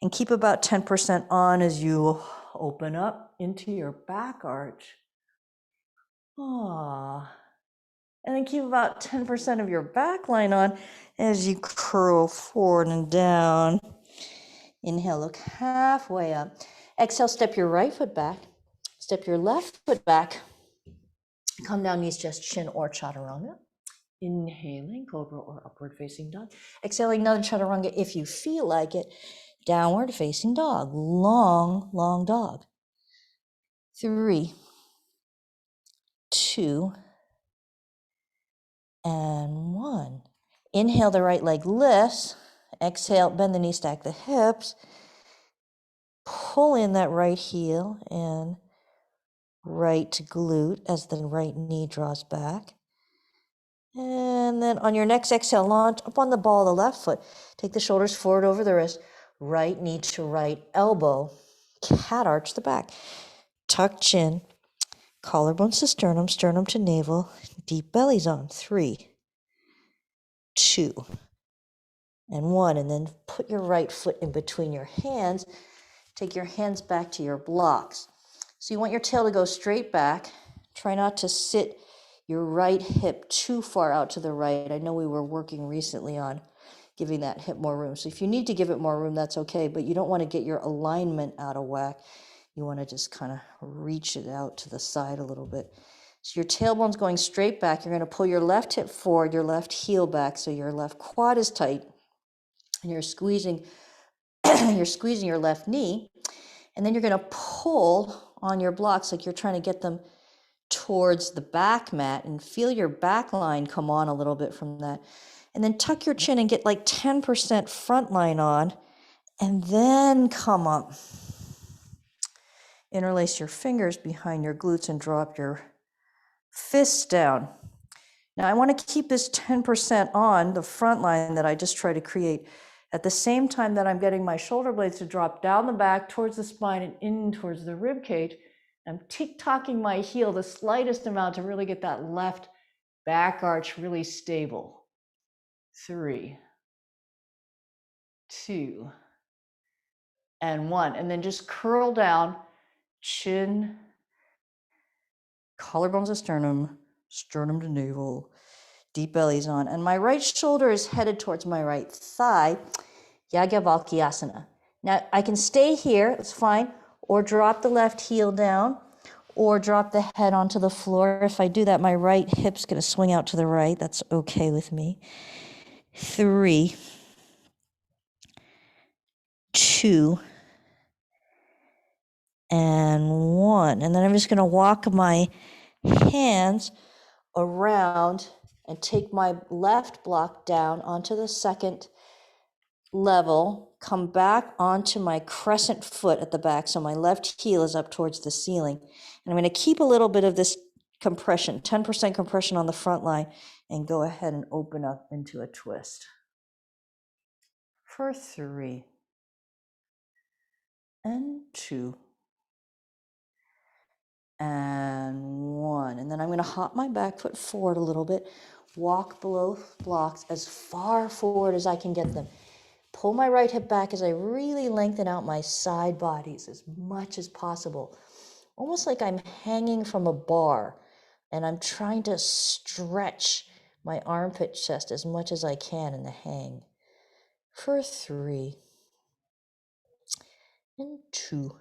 and keep about 10% on as you open up into your back arch. And then keep about 10% of your back line on as you curl forward and down. Inhale, look halfway up. Exhale, step your right foot back. Step your left foot back. Come down, knees, chest, chin, or chaturanga. Inhaling, cobra or upward facing dog. Exhaling, another chaturanga if you feel like it. Downward facing dog. Long, long dog. 3, 2, and 1. Inhale, the right leg lifts. Exhale, bend the knee, stack the hips. Pull in that right heel and right glute as the right knee draws back. And then on your next exhale, launch up on the ball of the left foot. Take the shoulders forward over the wrist. Right knee to right elbow. Cat arch the back. Tuck chin. Collarbones to sternum, sternum to navel. Deep bellies on. 3, 2, and 1. And then put your right foot in between your hands. Take your hands back to your blocks. So you want your tail to go straight back. Try not to sit your right hip too far out to the right. I know we were working recently on giving that hip more room. So if you need to give it more room, that's okay, but you don't want to get your alignment out of whack. You want to just kind of reach it out to the side a little bit. So your tailbone's going straight back. You're going to pull your left hip forward, your left heel back, so your left quad is tight, and you're squeezing your left knee. And then you're going to pull on your blocks like you're trying to get them towards the back mat, and feel your back line come on a little bit from that. And then tuck your chin and get like 10% front line on, and then come up. Interlace your fingers behind your glutes and drop your fists down. Now I want to keep this 10% on the front line that I just tried to create at the same time that I'm getting my shoulder blades to drop down the back towards the spine and in towards the rib cage. I'm tick-tocking my heel the slightest amount to really get that left back arch really stable. 3, 2, and 1. And then just curl down, chin, collarbones to sternum, sternum to navel, deep bellies on. And my right shoulder is headed towards my right thigh, Yajnavalkyasana. Now I can stay here, it's fine, or drop the left heel down, or drop the head onto the floor. If I do that, my right hip's gonna swing out to the right. That's okay with me. 3, 2, and 1. And then I'm just gonna walk my hands around and take my left block down onto the second level, come back onto my crescent foot at the back, so my left heel is up towards the ceiling. And I'm going to keep a little bit of this compression, 10% compression on the front line, and go ahead and open up into a twist. For 3, and 2, and 1. And then I'm going to hop my back foot forward a little bit, walk below blocks as far forward as I can get them. Pull my right hip back as I really lengthen out my side bodies as much as possible. Almost like I'm hanging from a bar and I'm trying to stretch my armpit chest as much as I can in the hang. For 3, and 2,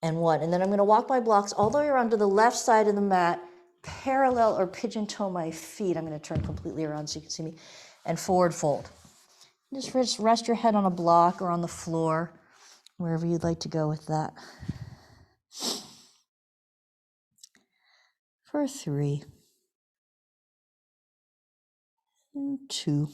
and 1. And then I'm going to walk my blocks all the way around to the left side of the mat, parallel or pigeon toe my feet. I'm going to turn completely around so you can see me, and forward fold. Just rest your head on a block or on the floor, wherever you'd like to go with that. For 3, and 2,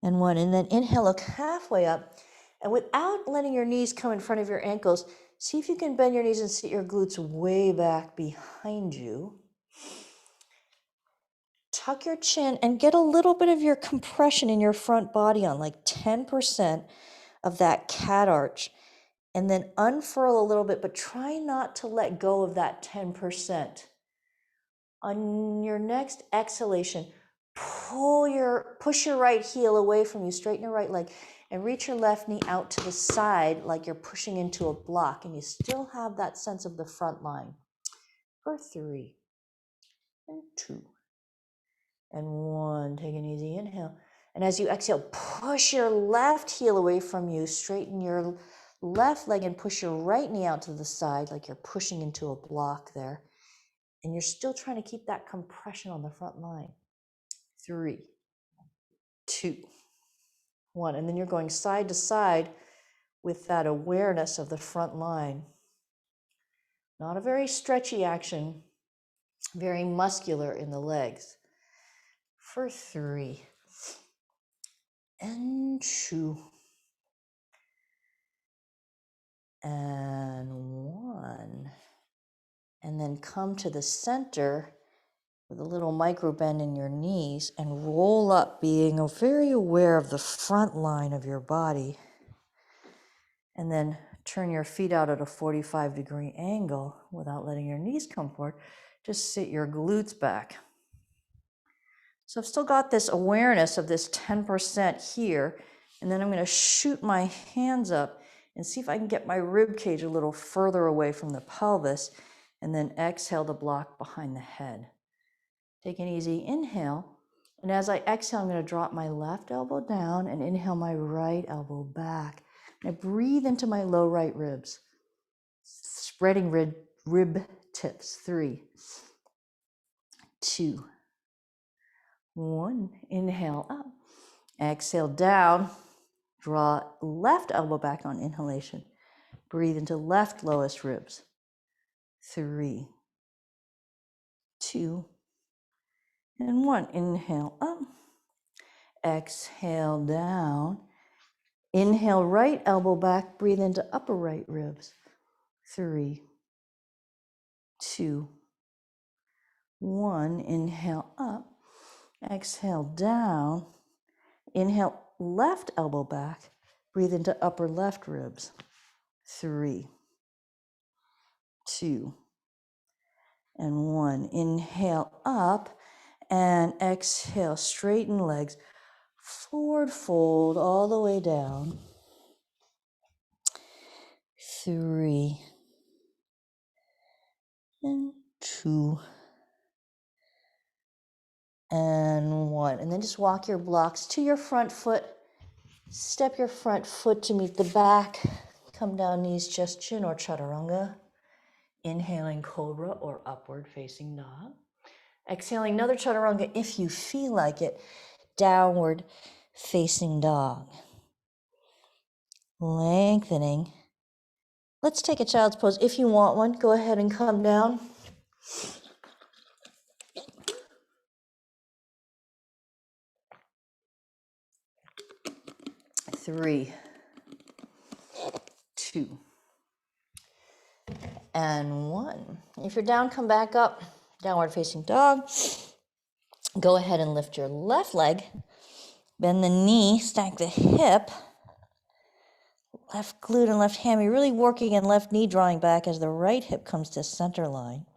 and 1. And then inhale, look halfway up. And without letting your knees come in front of your ankles, see if you can bend your knees and sit your glutes way back behind you. Tuck your chin and get a little bit of your compression in your front body on, like 10% of that cat arch. And then unfurl a little bit, but try not to let go of that 10%. On your next exhalation, push your right heel away from you, straighten your right leg, and reach your left knee out to the side like you're pushing into a block, and you still have that sense of the front line. For 3, and 2, and 1. Take an easy inhale. And as you exhale, push your left heel away from you, straighten your left leg, and push your right knee out to the side like you're pushing into a block there. And you're still trying to keep that compression on the front line. 3, 2, 1. And then you're going side to side with that awareness of the front line. Not a very stretchy action, very muscular in the legs. for 3, and 2, and 1. And then come to the center with a little micro bend in your knees and roll up, being very aware of the front line of your body. And then turn your feet out at a 45-degree angle without letting your knees come forward. Just sit your glutes back. So I've still got this awareness of this 10% here, and then I'm going to shoot my hands up and see if I can get my rib cage a little further away from the pelvis, and then exhale to block behind the head. Take an easy inhale, and as I exhale, I'm going to drop my left elbow down and inhale my right elbow back. And I breathe into my low right ribs, spreading rib tips. 3, 2, 1. Inhale up. Exhale down. Draw left elbow back on inhalation. Breathe into left lowest ribs. 3, 2, and 1. Inhale up. Exhale down. Inhale right elbow back. Breathe into upper right ribs. 3, 2, 1. Inhale up. Exhale down. Inhale left elbow back. Breathe into upper left ribs. 3, 2, and 1. Inhale up and exhale. Straighten legs. Forward fold all the way down. 3, and 2, and 1. And then just walk your blocks to your front foot. Step your front foot to meet the back. Come down, knees, chest, chin, or chaturanga. Inhaling cobra or upward facing dog. Exhaling another chaturanga if you feel like it. Downward facing dog. Lengthening. Let's take a child's pose. If you want one, go ahead and come down. 3, 2, and 1. If you're down, come back up. Downward facing dog. Go ahead and lift your left leg. Bend the knee, stack the hip. Left glute and left hammy, really working in left knee, drawing back as the right hip comes to center line.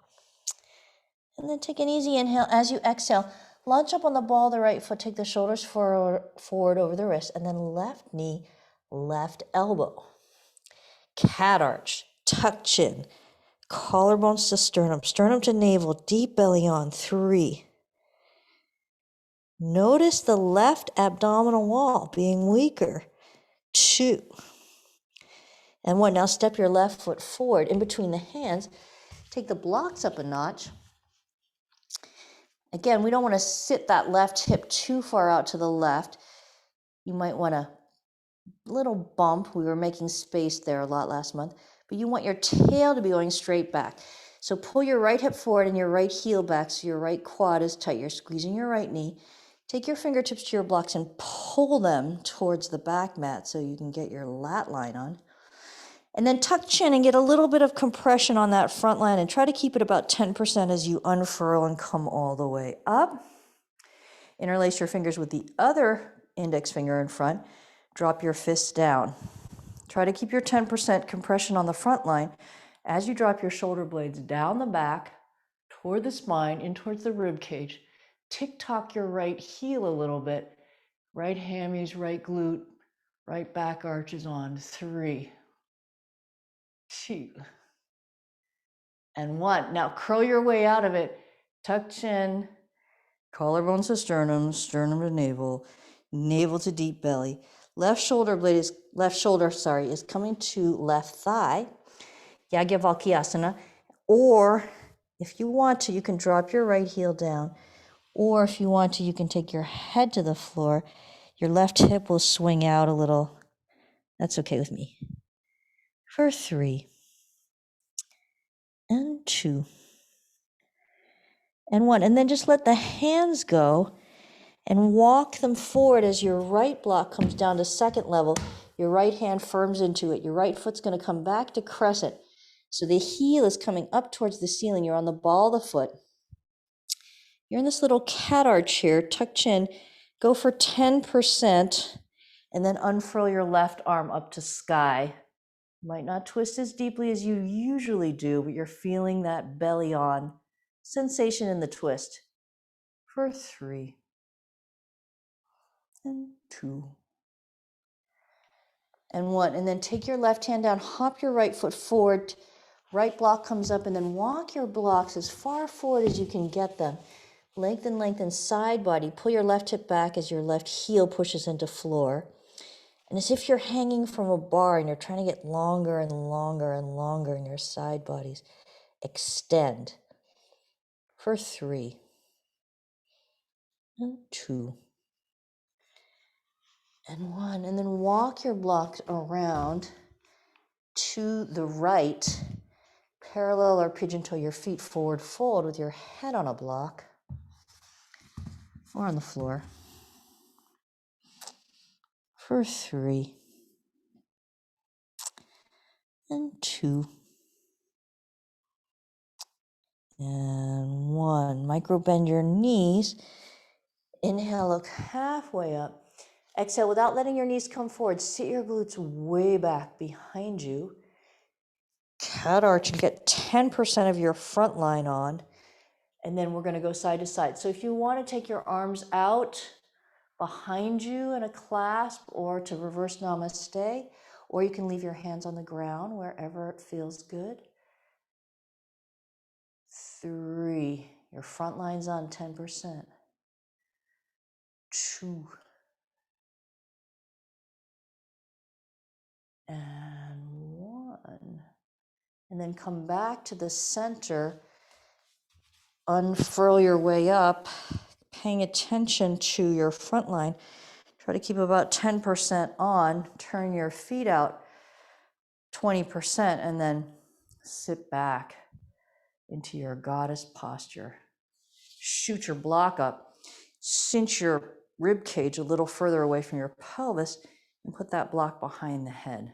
And then take an easy inhale. As you exhale, launch up on the ball of the right foot. Take the shoulders forward over the wrist. And then left knee, left elbow. Cat arch, tuck chin, collarbones to sternum, sternum to navel, deep belly on. 3. Notice the left abdominal wall being weaker. 2. And 1. Now step your left foot forward in between the hands. Take the blocks up a notch. Again, we don't want to sit that left hip too far out to the left. You might want a little bump. We were making space there a lot last month. But you want your tail to be going straight back. So pull your right hip forward and your right heel back so your right quad is tight. You're squeezing your right knee. Take your fingertips to your blocks and pull them towards the back mat so you can get your lat line on. And then tuck chin and get a little bit of compression on that front line and try to keep it about 10% as you unfurl and come all the way up. Interlace your fingers with the other index finger in front. Drop your fists down. Try to keep your 10% compression on the front line as you drop your shoulder blades down the back, toward the spine, in towards the rib cage. Tick-tock your right heel a little bit. Right hammies, right glute, right back arches on. 3, 2, and 1. Now curl your way out of it. Tuck chin, collarbones to sternum, sternum to navel, navel to deep belly. Left shoulder is coming to left thigh. Yajnavalkyasana. Or if you want to, you can drop your right heel down. Or if you want to, you can take your head to the floor. Your left hip will swing out a little. That's okay with me. For 3, and 2, and 1. And then just let the hands go and walk them forward as your right block comes down to second level. Your right hand firms into it. Your right foot's going to come back to crescent. So the heel is coming up towards the ceiling. You're on the ball of the foot. You're in this little cat arch here, tuck chin. Go for 10% and then unfurl your left arm up to sky. Might not twist as deeply as you usually do, but you're feeling that belly on sensation in the twist. For 3 and 2 and 1. And then take your left hand down, hop your right foot forward. Right block comes up, and then walk your blocks as far forward as you can get them. Lengthen, lengthen, side body. Pull your left hip back as your left heel pushes into floor. And as if you're hanging from a bar and you're trying to get longer and longer and longer in your side bodies. Extend. For 3 and 2 and 1. And then walk your block around to the right. Parallel or pigeon toe your feet forward, fold with your head on a block or on the floor. For 3 and 2 and 1. Micro bend your knees. Inhale, look halfway up. Exhale, without letting your knees come forward, sit your glutes way back behind you. Cat arch and get 10% of your front line on. And then we're going to go side to side. So if you want to take your arms out behind you in a clasp or to reverse namaste, or you can leave your hands on the ground wherever it feels good. 3, your front line's on 10%. 2 and 1. And then come back to the center, unfurl your way up, paying attention to your front line. Try to keep about 10% on, turn your feet out 20%, and then sit back into your goddess posture. Shoot your block up, cinch your rib cage a little further away from your pelvis, and put that block behind the head.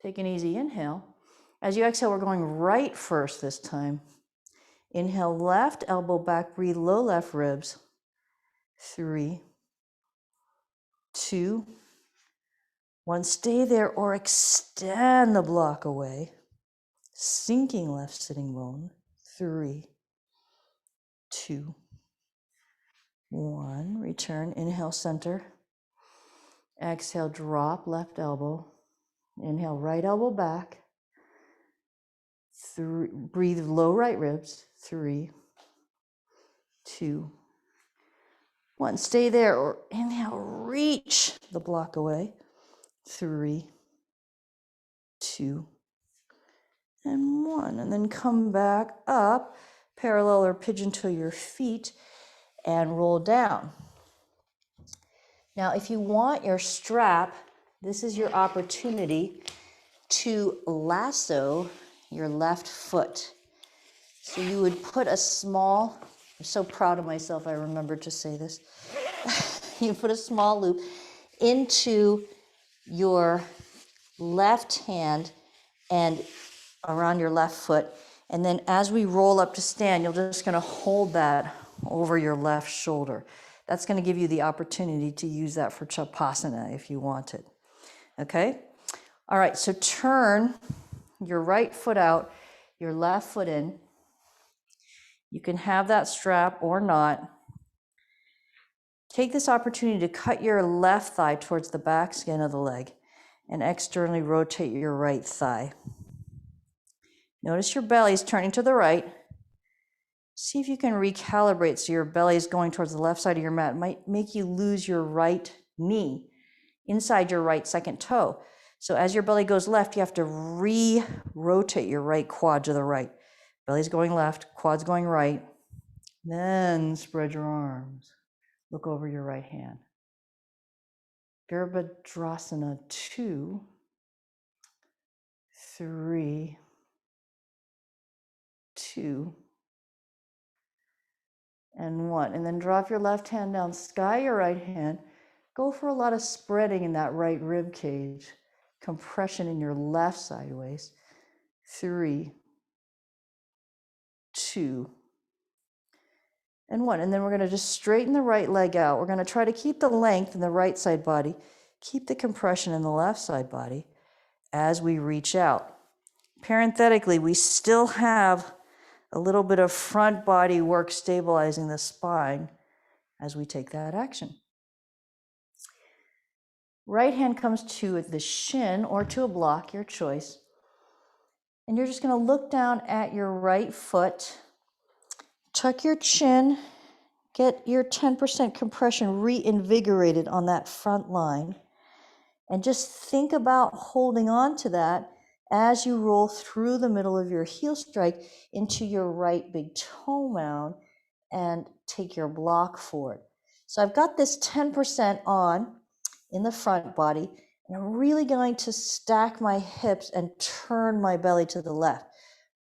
Take an easy inhale. As you exhale, we're going right first this time. Inhale, left elbow back, breathe low left ribs. 3, 2, 1. Stay there or extend the block away. Sinking left sitting bone. 3, 2, 1. Return. Inhale, center. Exhale, drop left elbow. Inhale, right elbow back. 3, breathe low right ribs. 3, 2, 1. Stay there or inhale, reach the block away. 3, 2, and 1. And then come back up, parallel or pigeon toe your feet, and roll down. Now, if you want your strap, this is your opportunity to lasso your left foot. So you would put a small, I'm so proud of myself, I remembered to say this. You put a small loop into your left hand and around your left foot. And then as we roll up to stand, you're just going to hold that over your left shoulder. That's going to give you the opportunity to use that for Chapasana if you wanted. Okay? All right, so turn your right foot out, your left foot in. You can have that strap or not. Take this opportunity to cut your left thigh towards the back skin of the leg and externally rotate your right thigh. Notice your belly is turning to the right. See if you can recalibrate so your belly is going towards the left side of your mat. It might make you lose your right knee inside your right second toe. So as your belly goes left, you have to re-rotate your right quad to the right. Belly's going left, quad's going right. Then spread your arms. Look over your right hand. Virabhadrasana 2, 3, 2, and 1. And then drop your left hand down, sky your right hand. Go for a lot of spreading in that right rib cage. Compression in your left side waist. 3, 2, and 1. And then we're going to just straighten the right leg out. We're going to try to keep the length in the right side body, keep the compression in the left side body as we reach out. Parenthetically, we still have a little bit of front body work stabilizing the spine as we take that action. Right hand comes to the shin or to a block, your choice. And you're just going to look down at your right foot, tuck your chin, get your 10% compression reinvigorated on that front line, and just think about holding on to that as you roll through the middle of your heel strike into your right big toe mound and take your block forward. So I've got this 10% on in the front body, and I'm really going to stack my hips and turn my belly to the left.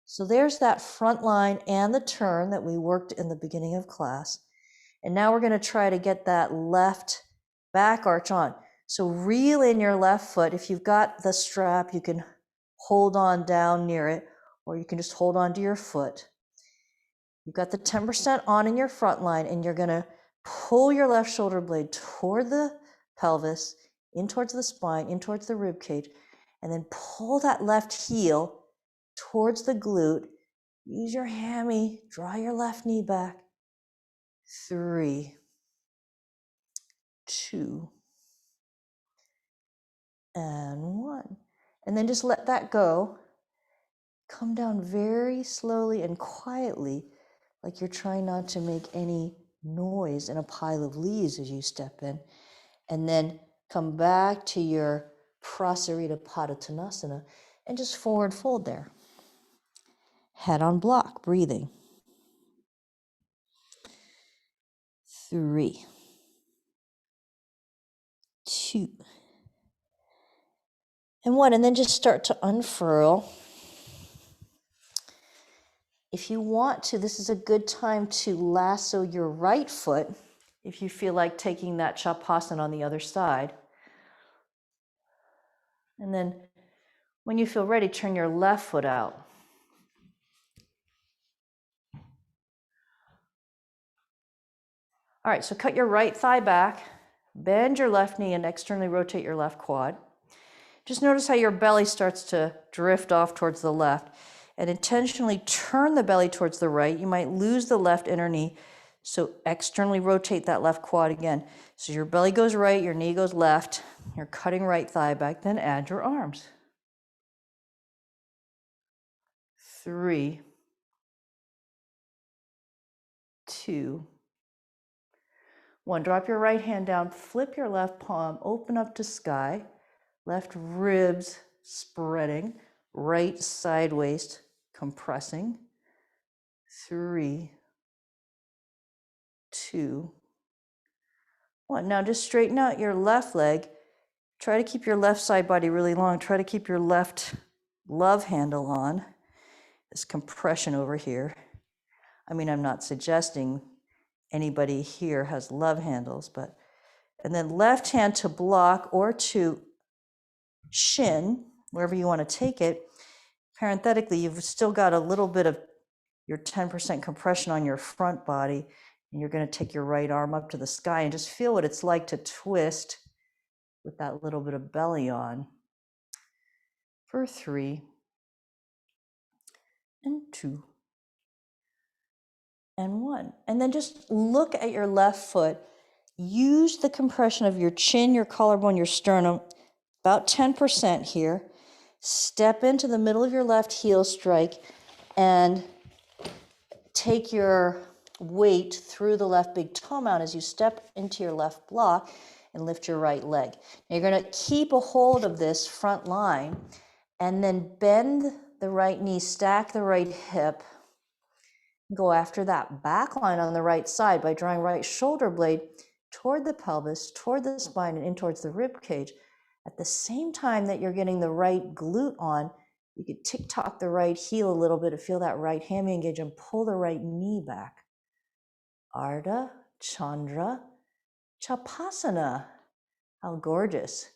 So there's that front line and the turn that we worked in the beginning of class. And now we're going to try to get that left back arch on. So reel in your left foot. If you've got the strap, you can hold on down near it, or you can just hold on to your foot. You've got the 10% on in your front line, and you're going to pull your left shoulder blade toward the pelvis, in towards the spine, in towards the rib cage, and then pull that left heel towards the glute. Use your hammy, draw your left knee back. 3, 2, and 1. And then just let that go. Come down very slowly and quietly, like you're trying not to make any noise in a pile of leaves as you step in. And then come back to your Prasarita Padottanasana and just forward fold there. Head on block, breathing. 3, 2, and 1. And then just start to unfurl. If you want to, this is a good time to lasso your right foot if you feel like taking that Shavasana on the other side. And then when you feel ready, turn your left foot out. All right, so cut your right thigh back, bend your left knee, and externally rotate your left quad. Just notice how your belly starts to drift off towards the left, and intentionally turn the belly towards the right. You might lose the left inner knee, so externally rotate that left quad again. So your belly goes right, your knee goes left, you're cutting right thigh back, then add your arms. 3, 2, 1. Drop your right hand down, flip your left palm, open up to sky, left ribs spreading, right side waist compressing. 3, 2, 1. Now just straighten out your left leg. Try to keep your left side body really long. Try to keep your left love handle on. This compression over here. I mean, I'm not suggesting anybody here has love handles, but, and then left hand to block or to shin, wherever you want to take it. Parenthetically, you've still got a little bit of your 10% compression on your front body, and you're going to take your right arm up to the sky and just feel what it's like to twist with that little bit of belly on. For 3, and 2, and 1. And then just look at your left foot. Use the compression of your chin, your collarbone, your sternum, about 10% here. Step into the middle of your left heel strike and take your weight through the left big toe mound as you step into your left block and lift your right leg. Now you're going to keep a hold of this front line and then bend the right knee, stack the right hip. Go after that back line on the right side by drawing right shoulder blade toward the pelvis, toward the spine, and in towards the rib cage. At the same time that you're getting the right glute on, you could tick-tock the right heel a little bit to feel that right hammy engage and pull the right knee back. Ardha Chandra Chapasana. How gorgeous.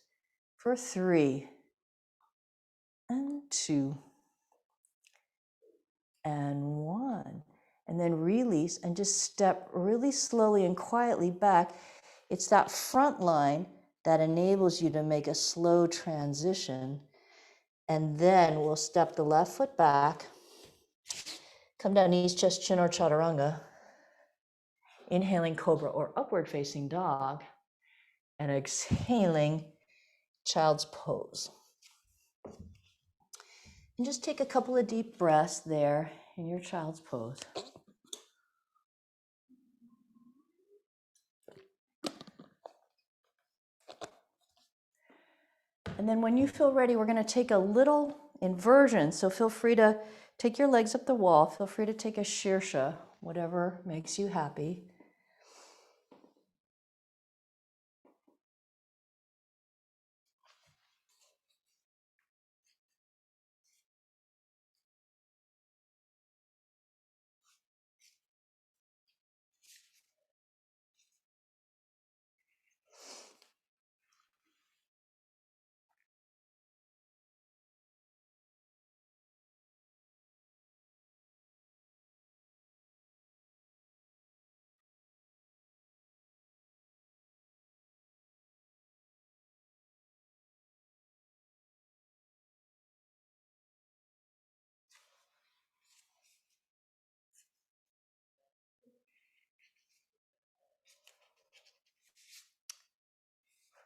For 3 and 2 and 1. And then release and just step really slowly and quietly back. It's that front line that enables you to make a slow transition. And then we'll step the left foot back, come down knees, chest, chin, or chaturanga. Inhaling cobra or upward facing dog, and exhaling child's pose. And just take a couple of deep breaths there in your child's pose. And then when you feel ready, we're going to take a little inversion. So feel free to take your legs up the wall. Feel free to take a shirsha, whatever makes you happy.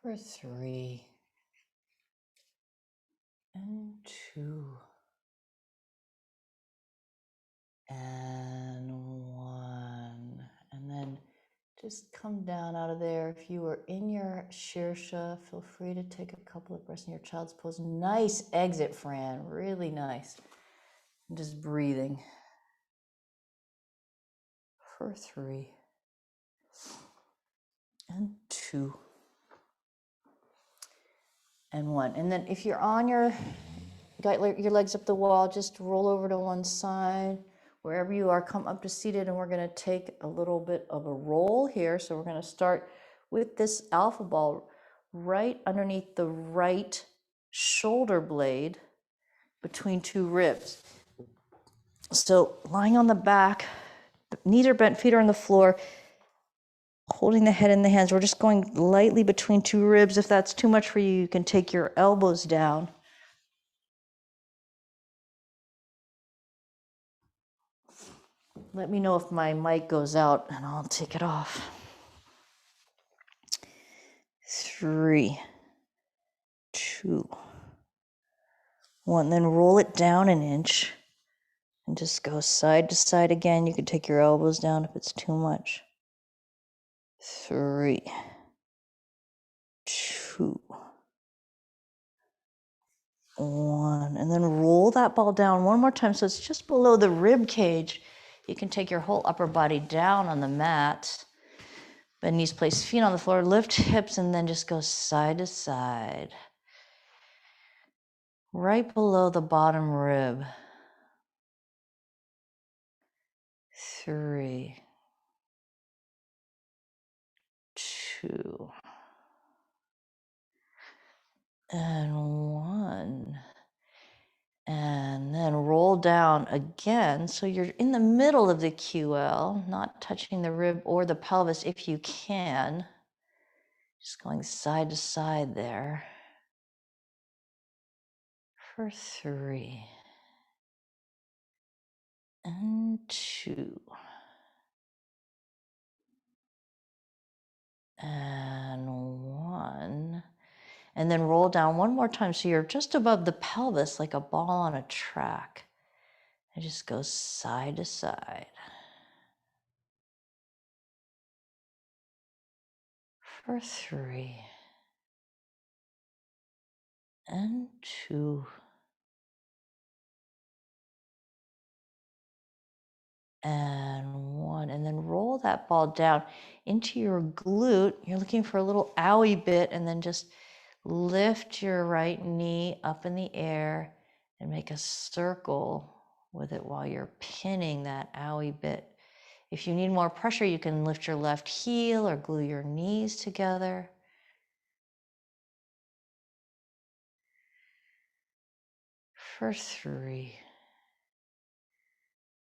For 3 and 2 and 1. And then just come down out of there. If you were in your shirsha, feel free to take a couple of breaths in your child's pose. Nice exit, Fran. Really nice. And just breathing. For 3 and 2 and 1. And then if you're on got your legs up the wall, just roll over to one side. Wherever you are, come up to seated, and we're going to take a little bit of a roll here. So we're going to start with this alpha ball right underneath the right shoulder blade between 2 ribs. So lying on the back, knees are bent, feet are on the floor, holding the head in the hands. We're just going lightly between 2 ribs. If that's too much for you, you can take your elbows down. Let me know if my mic goes out and I'll take it off. 3, 2, 1. Then roll it down an inch and just go side to side again. You can take your elbows down if it's too much. 3, 2, 1. And then roll that ball down one more time so it's just below the rib cage. You can take your whole upper body down on the mat. Bend knees, place feet on the floor, lift hips, and then just go side to side. Right below the bottom rib. 3, 2, and 1. And then roll down again. So you're in the middle of the QL, not touching the rib or the pelvis if you can. Just going side to side there. For 3 and 2 and 1. And then roll down one more time so you're just above the pelvis like a ball on a track. And just go side to side. For 3 and 2 and 1. And then roll that ball down into your glute. You're looking for a little owie bit, and then just lift your right knee up in the air and make a circle with it while you're pinning that owie bit If you need more pressure, you can lift your left heel or glue your knees together. For 3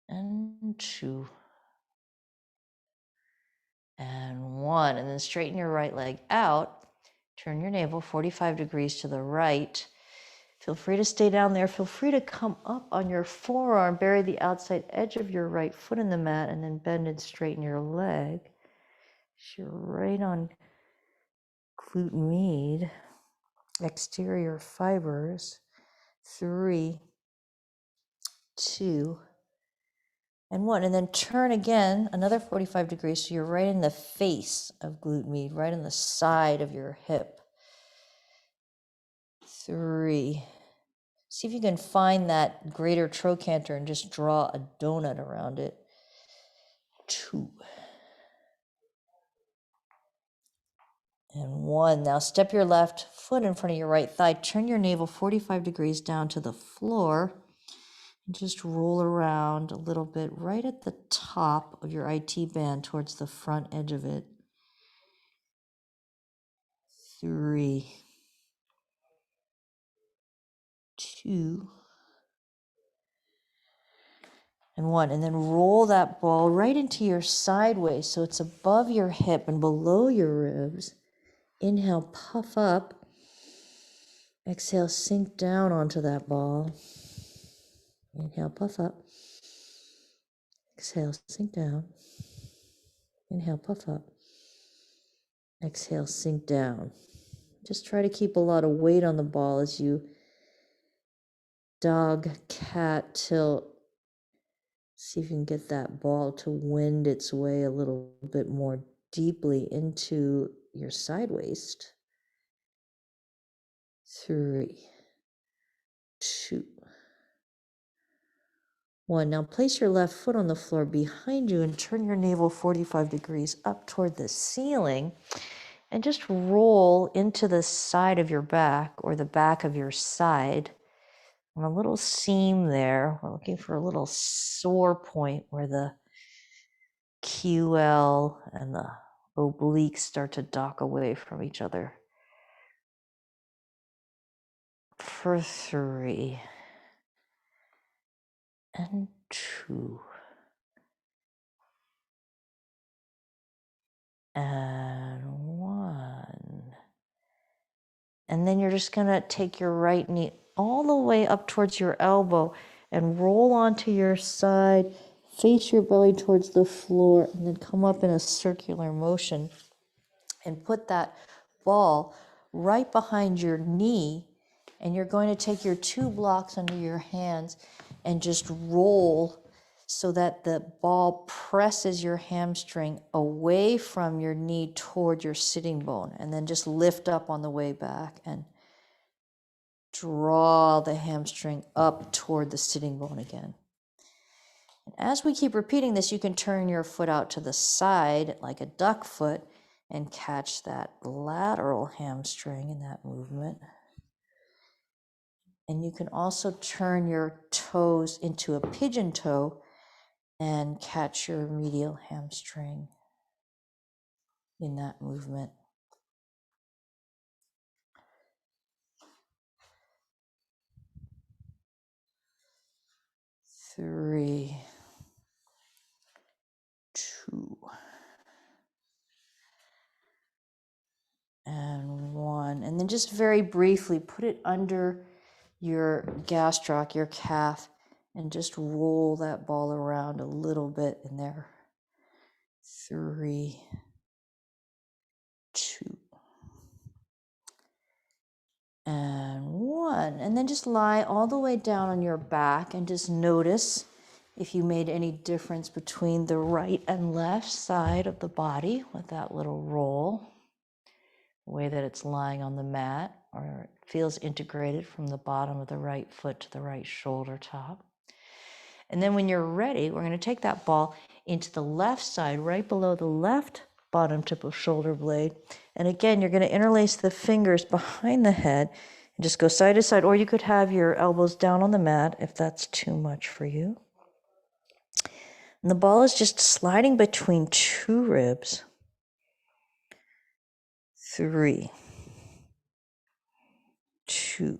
and 2 and 1. And then straighten your right leg out. Turn your navel 45 degrees to the right. Feel free to stay down there. Feel free to come up on your forearm, bury the outside edge of your right foot in the mat, and then bend and straighten your leg. So you're right on glute med, exterior fibers. 3, 2, and 1. And then turn again, another 45 degrees, so you're right in the face of glute med, right in the side of your hip. 3. See if you can find that greater trochanter and just draw a donut around it. 2 and 1. Now step your left foot in front of your right thigh. Turn your navel 45 degrees down to the floor. And just roll around a little bit right at the top of your IT band towards the front edge of it. 3, 2 and 1. And then roll that ball right into your sideways so it's above your hip and below your ribs. Inhale, puff up. Exhale, sink down onto that ball. Inhale, puff up. Exhale, sink down. Inhale, puff up. Exhale, sink down. Just try to keep a lot of weight on the ball as you dog, cat, tilt. See if you can get that ball to wend its way a little bit more deeply into your side waist. 3, 2, 1. Now place your left foot on the floor behind you and turn your navel 45 degrees up toward the ceiling and just roll into the side of your back or the back of your side. On a little seam there, we're looking for a little sore point where the QL and the obliques start to dock away from each other. For 3 and 2 and 1. And then you're just going to take your right knee all the way up towards your elbow and roll onto your side, face your belly towards the floor, and then come up in a circular motion and put that ball right behind your knee. And you're going to take your 2 blocks under your hands and just roll so that the ball presses your hamstring away from your knee toward your sitting bone, and then just lift up on the way back and draw the hamstring up toward the sitting bone again. And as we keep repeating this, you can turn your foot out to the side like a duck foot and catch that lateral hamstring in that movement. And you can also turn your toes into a pigeon toe and catch your medial hamstring in that movement. 3, 2 and 1. And then just very briefly put it under your gastroc, your calf, and just roll that ball around a little bit in there. 3, 2 and 1. And then just lie all the way down on your back and just notice if you made any difference between the right and left side of the body with that little roll, the way that it's lying on the mat, or it feels integrated from the bottom of the right foot to the right shoulder top. And then when you're ready, we're going to take that ball into the left side, right below the left bottom tip of shoulder blade. And again, you're going to interlace the fingers behind the head and just go side to side, or you could have your elbows down on the mat if that's too much for you. And the ball is just sliding between 2 ribs. 3, 2,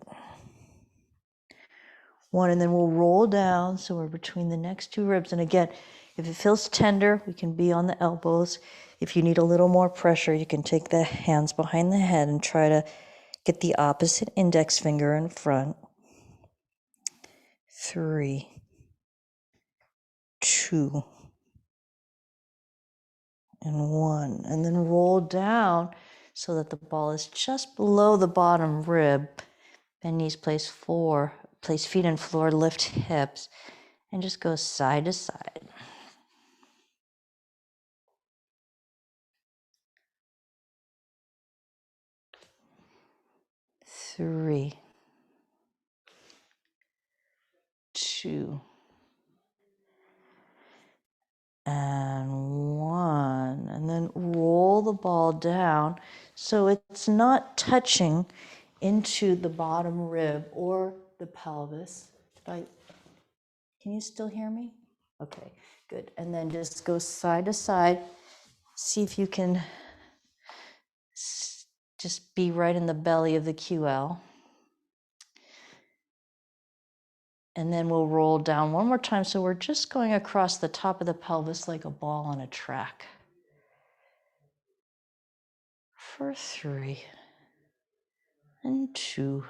1, and then we'll roll down so we're between the next 2 ribs. And again, if it feels tender, we can be on the elbows. If you need a little more pressure, you can take the hands behind the head and try to get the opposite index finger in front. 3, 2, and 1. And then roll down so that the ball is just below the bottom rib. Bend knees, place feet in floor, lift hips, and just go side to side. 3, 2, and 1. And then roll the ball down so it's not touching into the bottom rib or the pelvis. Can you still hear me? Okay, good. And then just go side to side. See if you can just be right in the belly of the QL. And then we'll roll down one more time. So we're just going across the top of the pelvis like a ball on a track. For 3, and 2,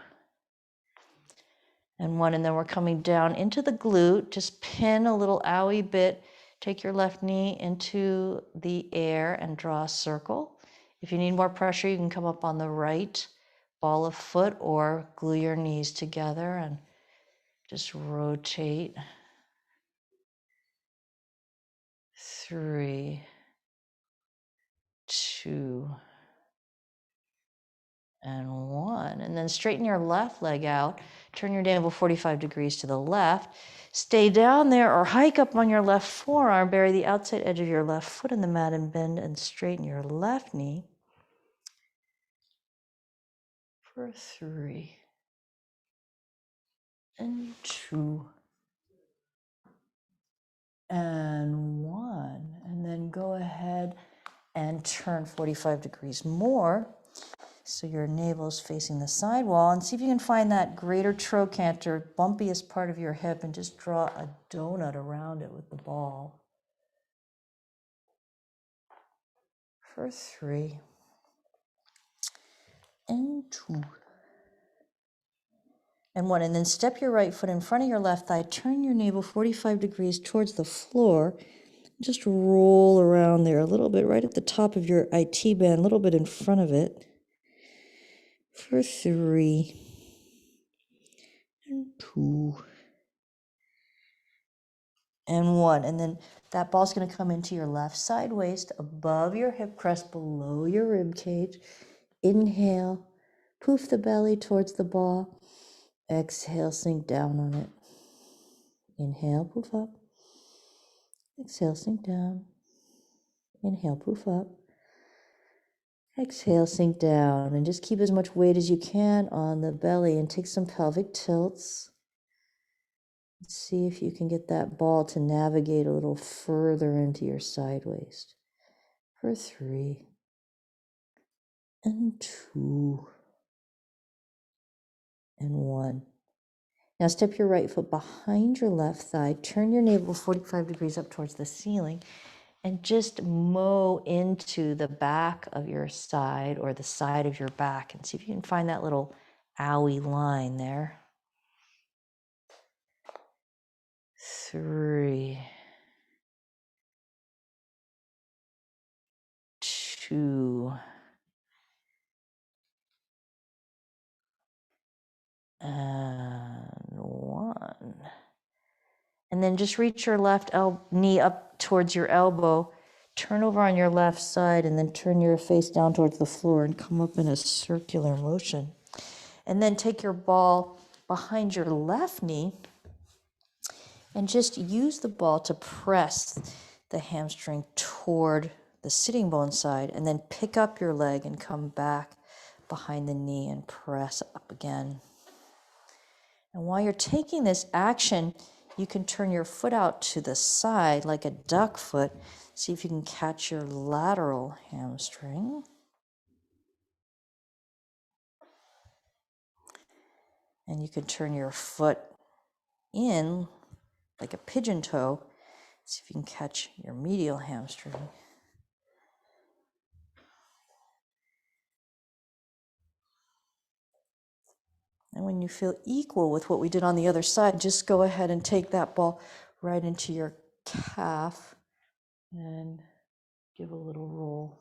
and 1. And then we're coming down into the glute. Just pin a little owie bit. Take your left knee into the air and draw a circle. If you need more pressure, you can come up on the right ball of foot or glue your knees together and just rotate. 3, 2, and 1. And then straighten your left leg out. Turn your navel 45 degrees to the left. Stay down there or hike up on your left forearm. Bury the outside edge of your left foot in the mat and bend and straighten your left knee. For 3, and 2, and 1. And then go ahead and turn 45 degrees more. So your navel is facing the side wall, and see if you can find that greater trochanter, bumpiest part of your hip, and just draw a donut around it with the ball. For 3, and 2, and 1. And then step your right foot in front of your left thigh, turn your navel 45 degrees towards the floor. Just roll around there a little bit, right at the top of your IT band, a little bit in front of it. For 3, and 2, and 1. And then that ball's going to come into your left side waist, above your hip crest, below your rib cage. Inhale, poof the belly towards the ball. Exhale, sink down on it. Inhale, poof up. Exhale, sink down. Inhale, poof up. Exhale, sink down. And just keep as much weight as you can on the belly and take some pelvic tilts. See if you can get that ball to navigate a little further into your side waist. For 3, and 2, and 1. Now step your right foot behind your left thigh, turn your navel 45 degrees up towards the ceiling, and just mow into the back of your side or the side of your back, and see if you can find that little owie line there. 3, 2, and 1. And then just reach your left knee up towards your elbow, turn over on your left side, and then turn your face down towards the floor and come up in a circular motion. And then take your ball behind your left knee and just use the ball to press the hamstring toward the sitting bone side, and then pick up your leg and come back behind the knee and press up again. And while you're taking this action, You can turn your foot out to the side like a duck foot. See if you can catch your lateral hamstring. And you can turn your foot in like a pigeon toe. See if you can catch your medial hamstring. And when you feel equal with what we did on the other side, just go ahead and take that ball right into your calf and give a little roll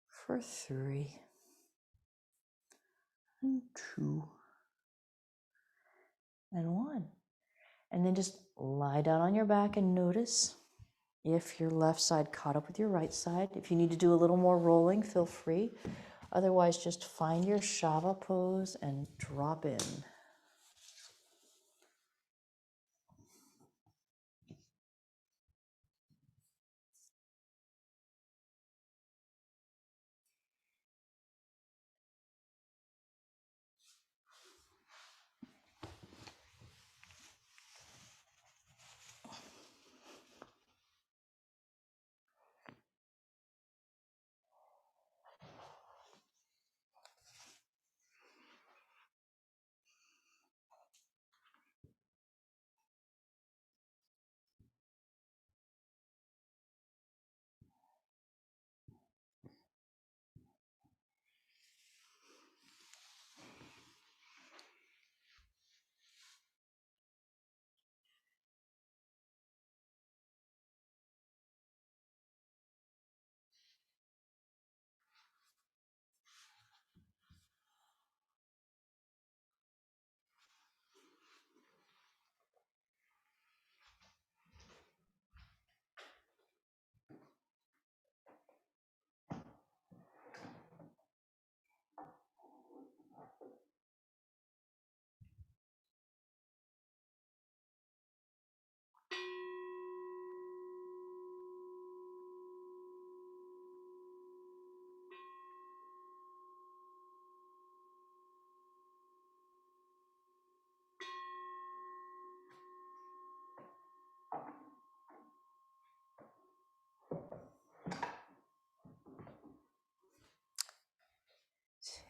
for 3 and 2 and 1. And then just lie down on your back and notice if your left side caught up with your right side. If you need to do a little more rolling, feel free. Otherwise, just find your Shava pose and drop in.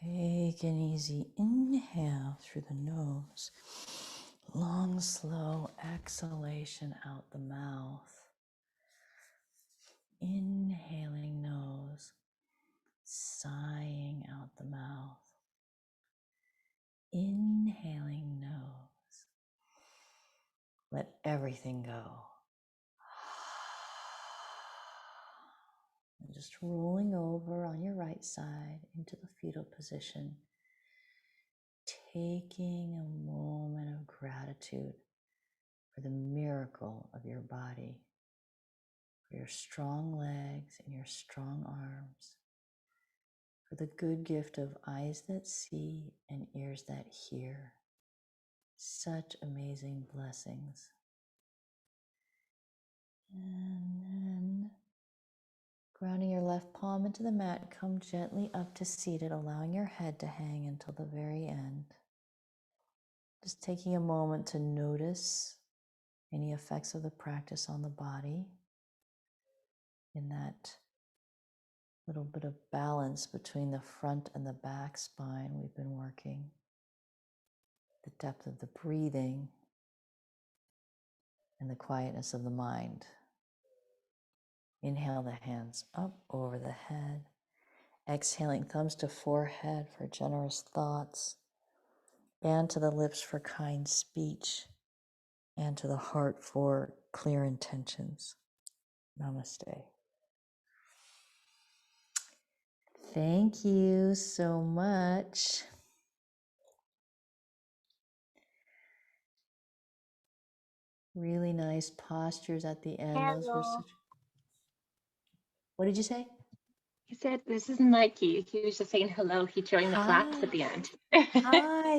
Take an easy inhale through the nose. Long, slow exhalation out the mouth. Inhaling nose, sighing out the mouth. Inhaling nose. Let everything go. And just rolling over on your right side into the fetal position. Taking a moment of gratitude for the miracle of your body, for your strong legs and your strong arms, for the good gift of eyes that see and ears that hear. Such amazing blessings. And then grounding your left palm into the mat, come gently up to seated, allowing your head to hang until the very end. Just taking a moment to notice any effects of the practice on the body in that little bit of balance between the front and the back spine we've been working, the depth of the breathing, and the quietness of the mind. Inhale the hands up over the head. Exhaling, thumbs to forehead for generous thoughts, and to the lips for kind speech, and to the heart for clear intentions. Namaste. Thank you so much. Really nice postures at the end. Those were Hello. such... What did you say? He said, this is Mikey. He was just saying hello. He joined the class Hi. at the end. Hi.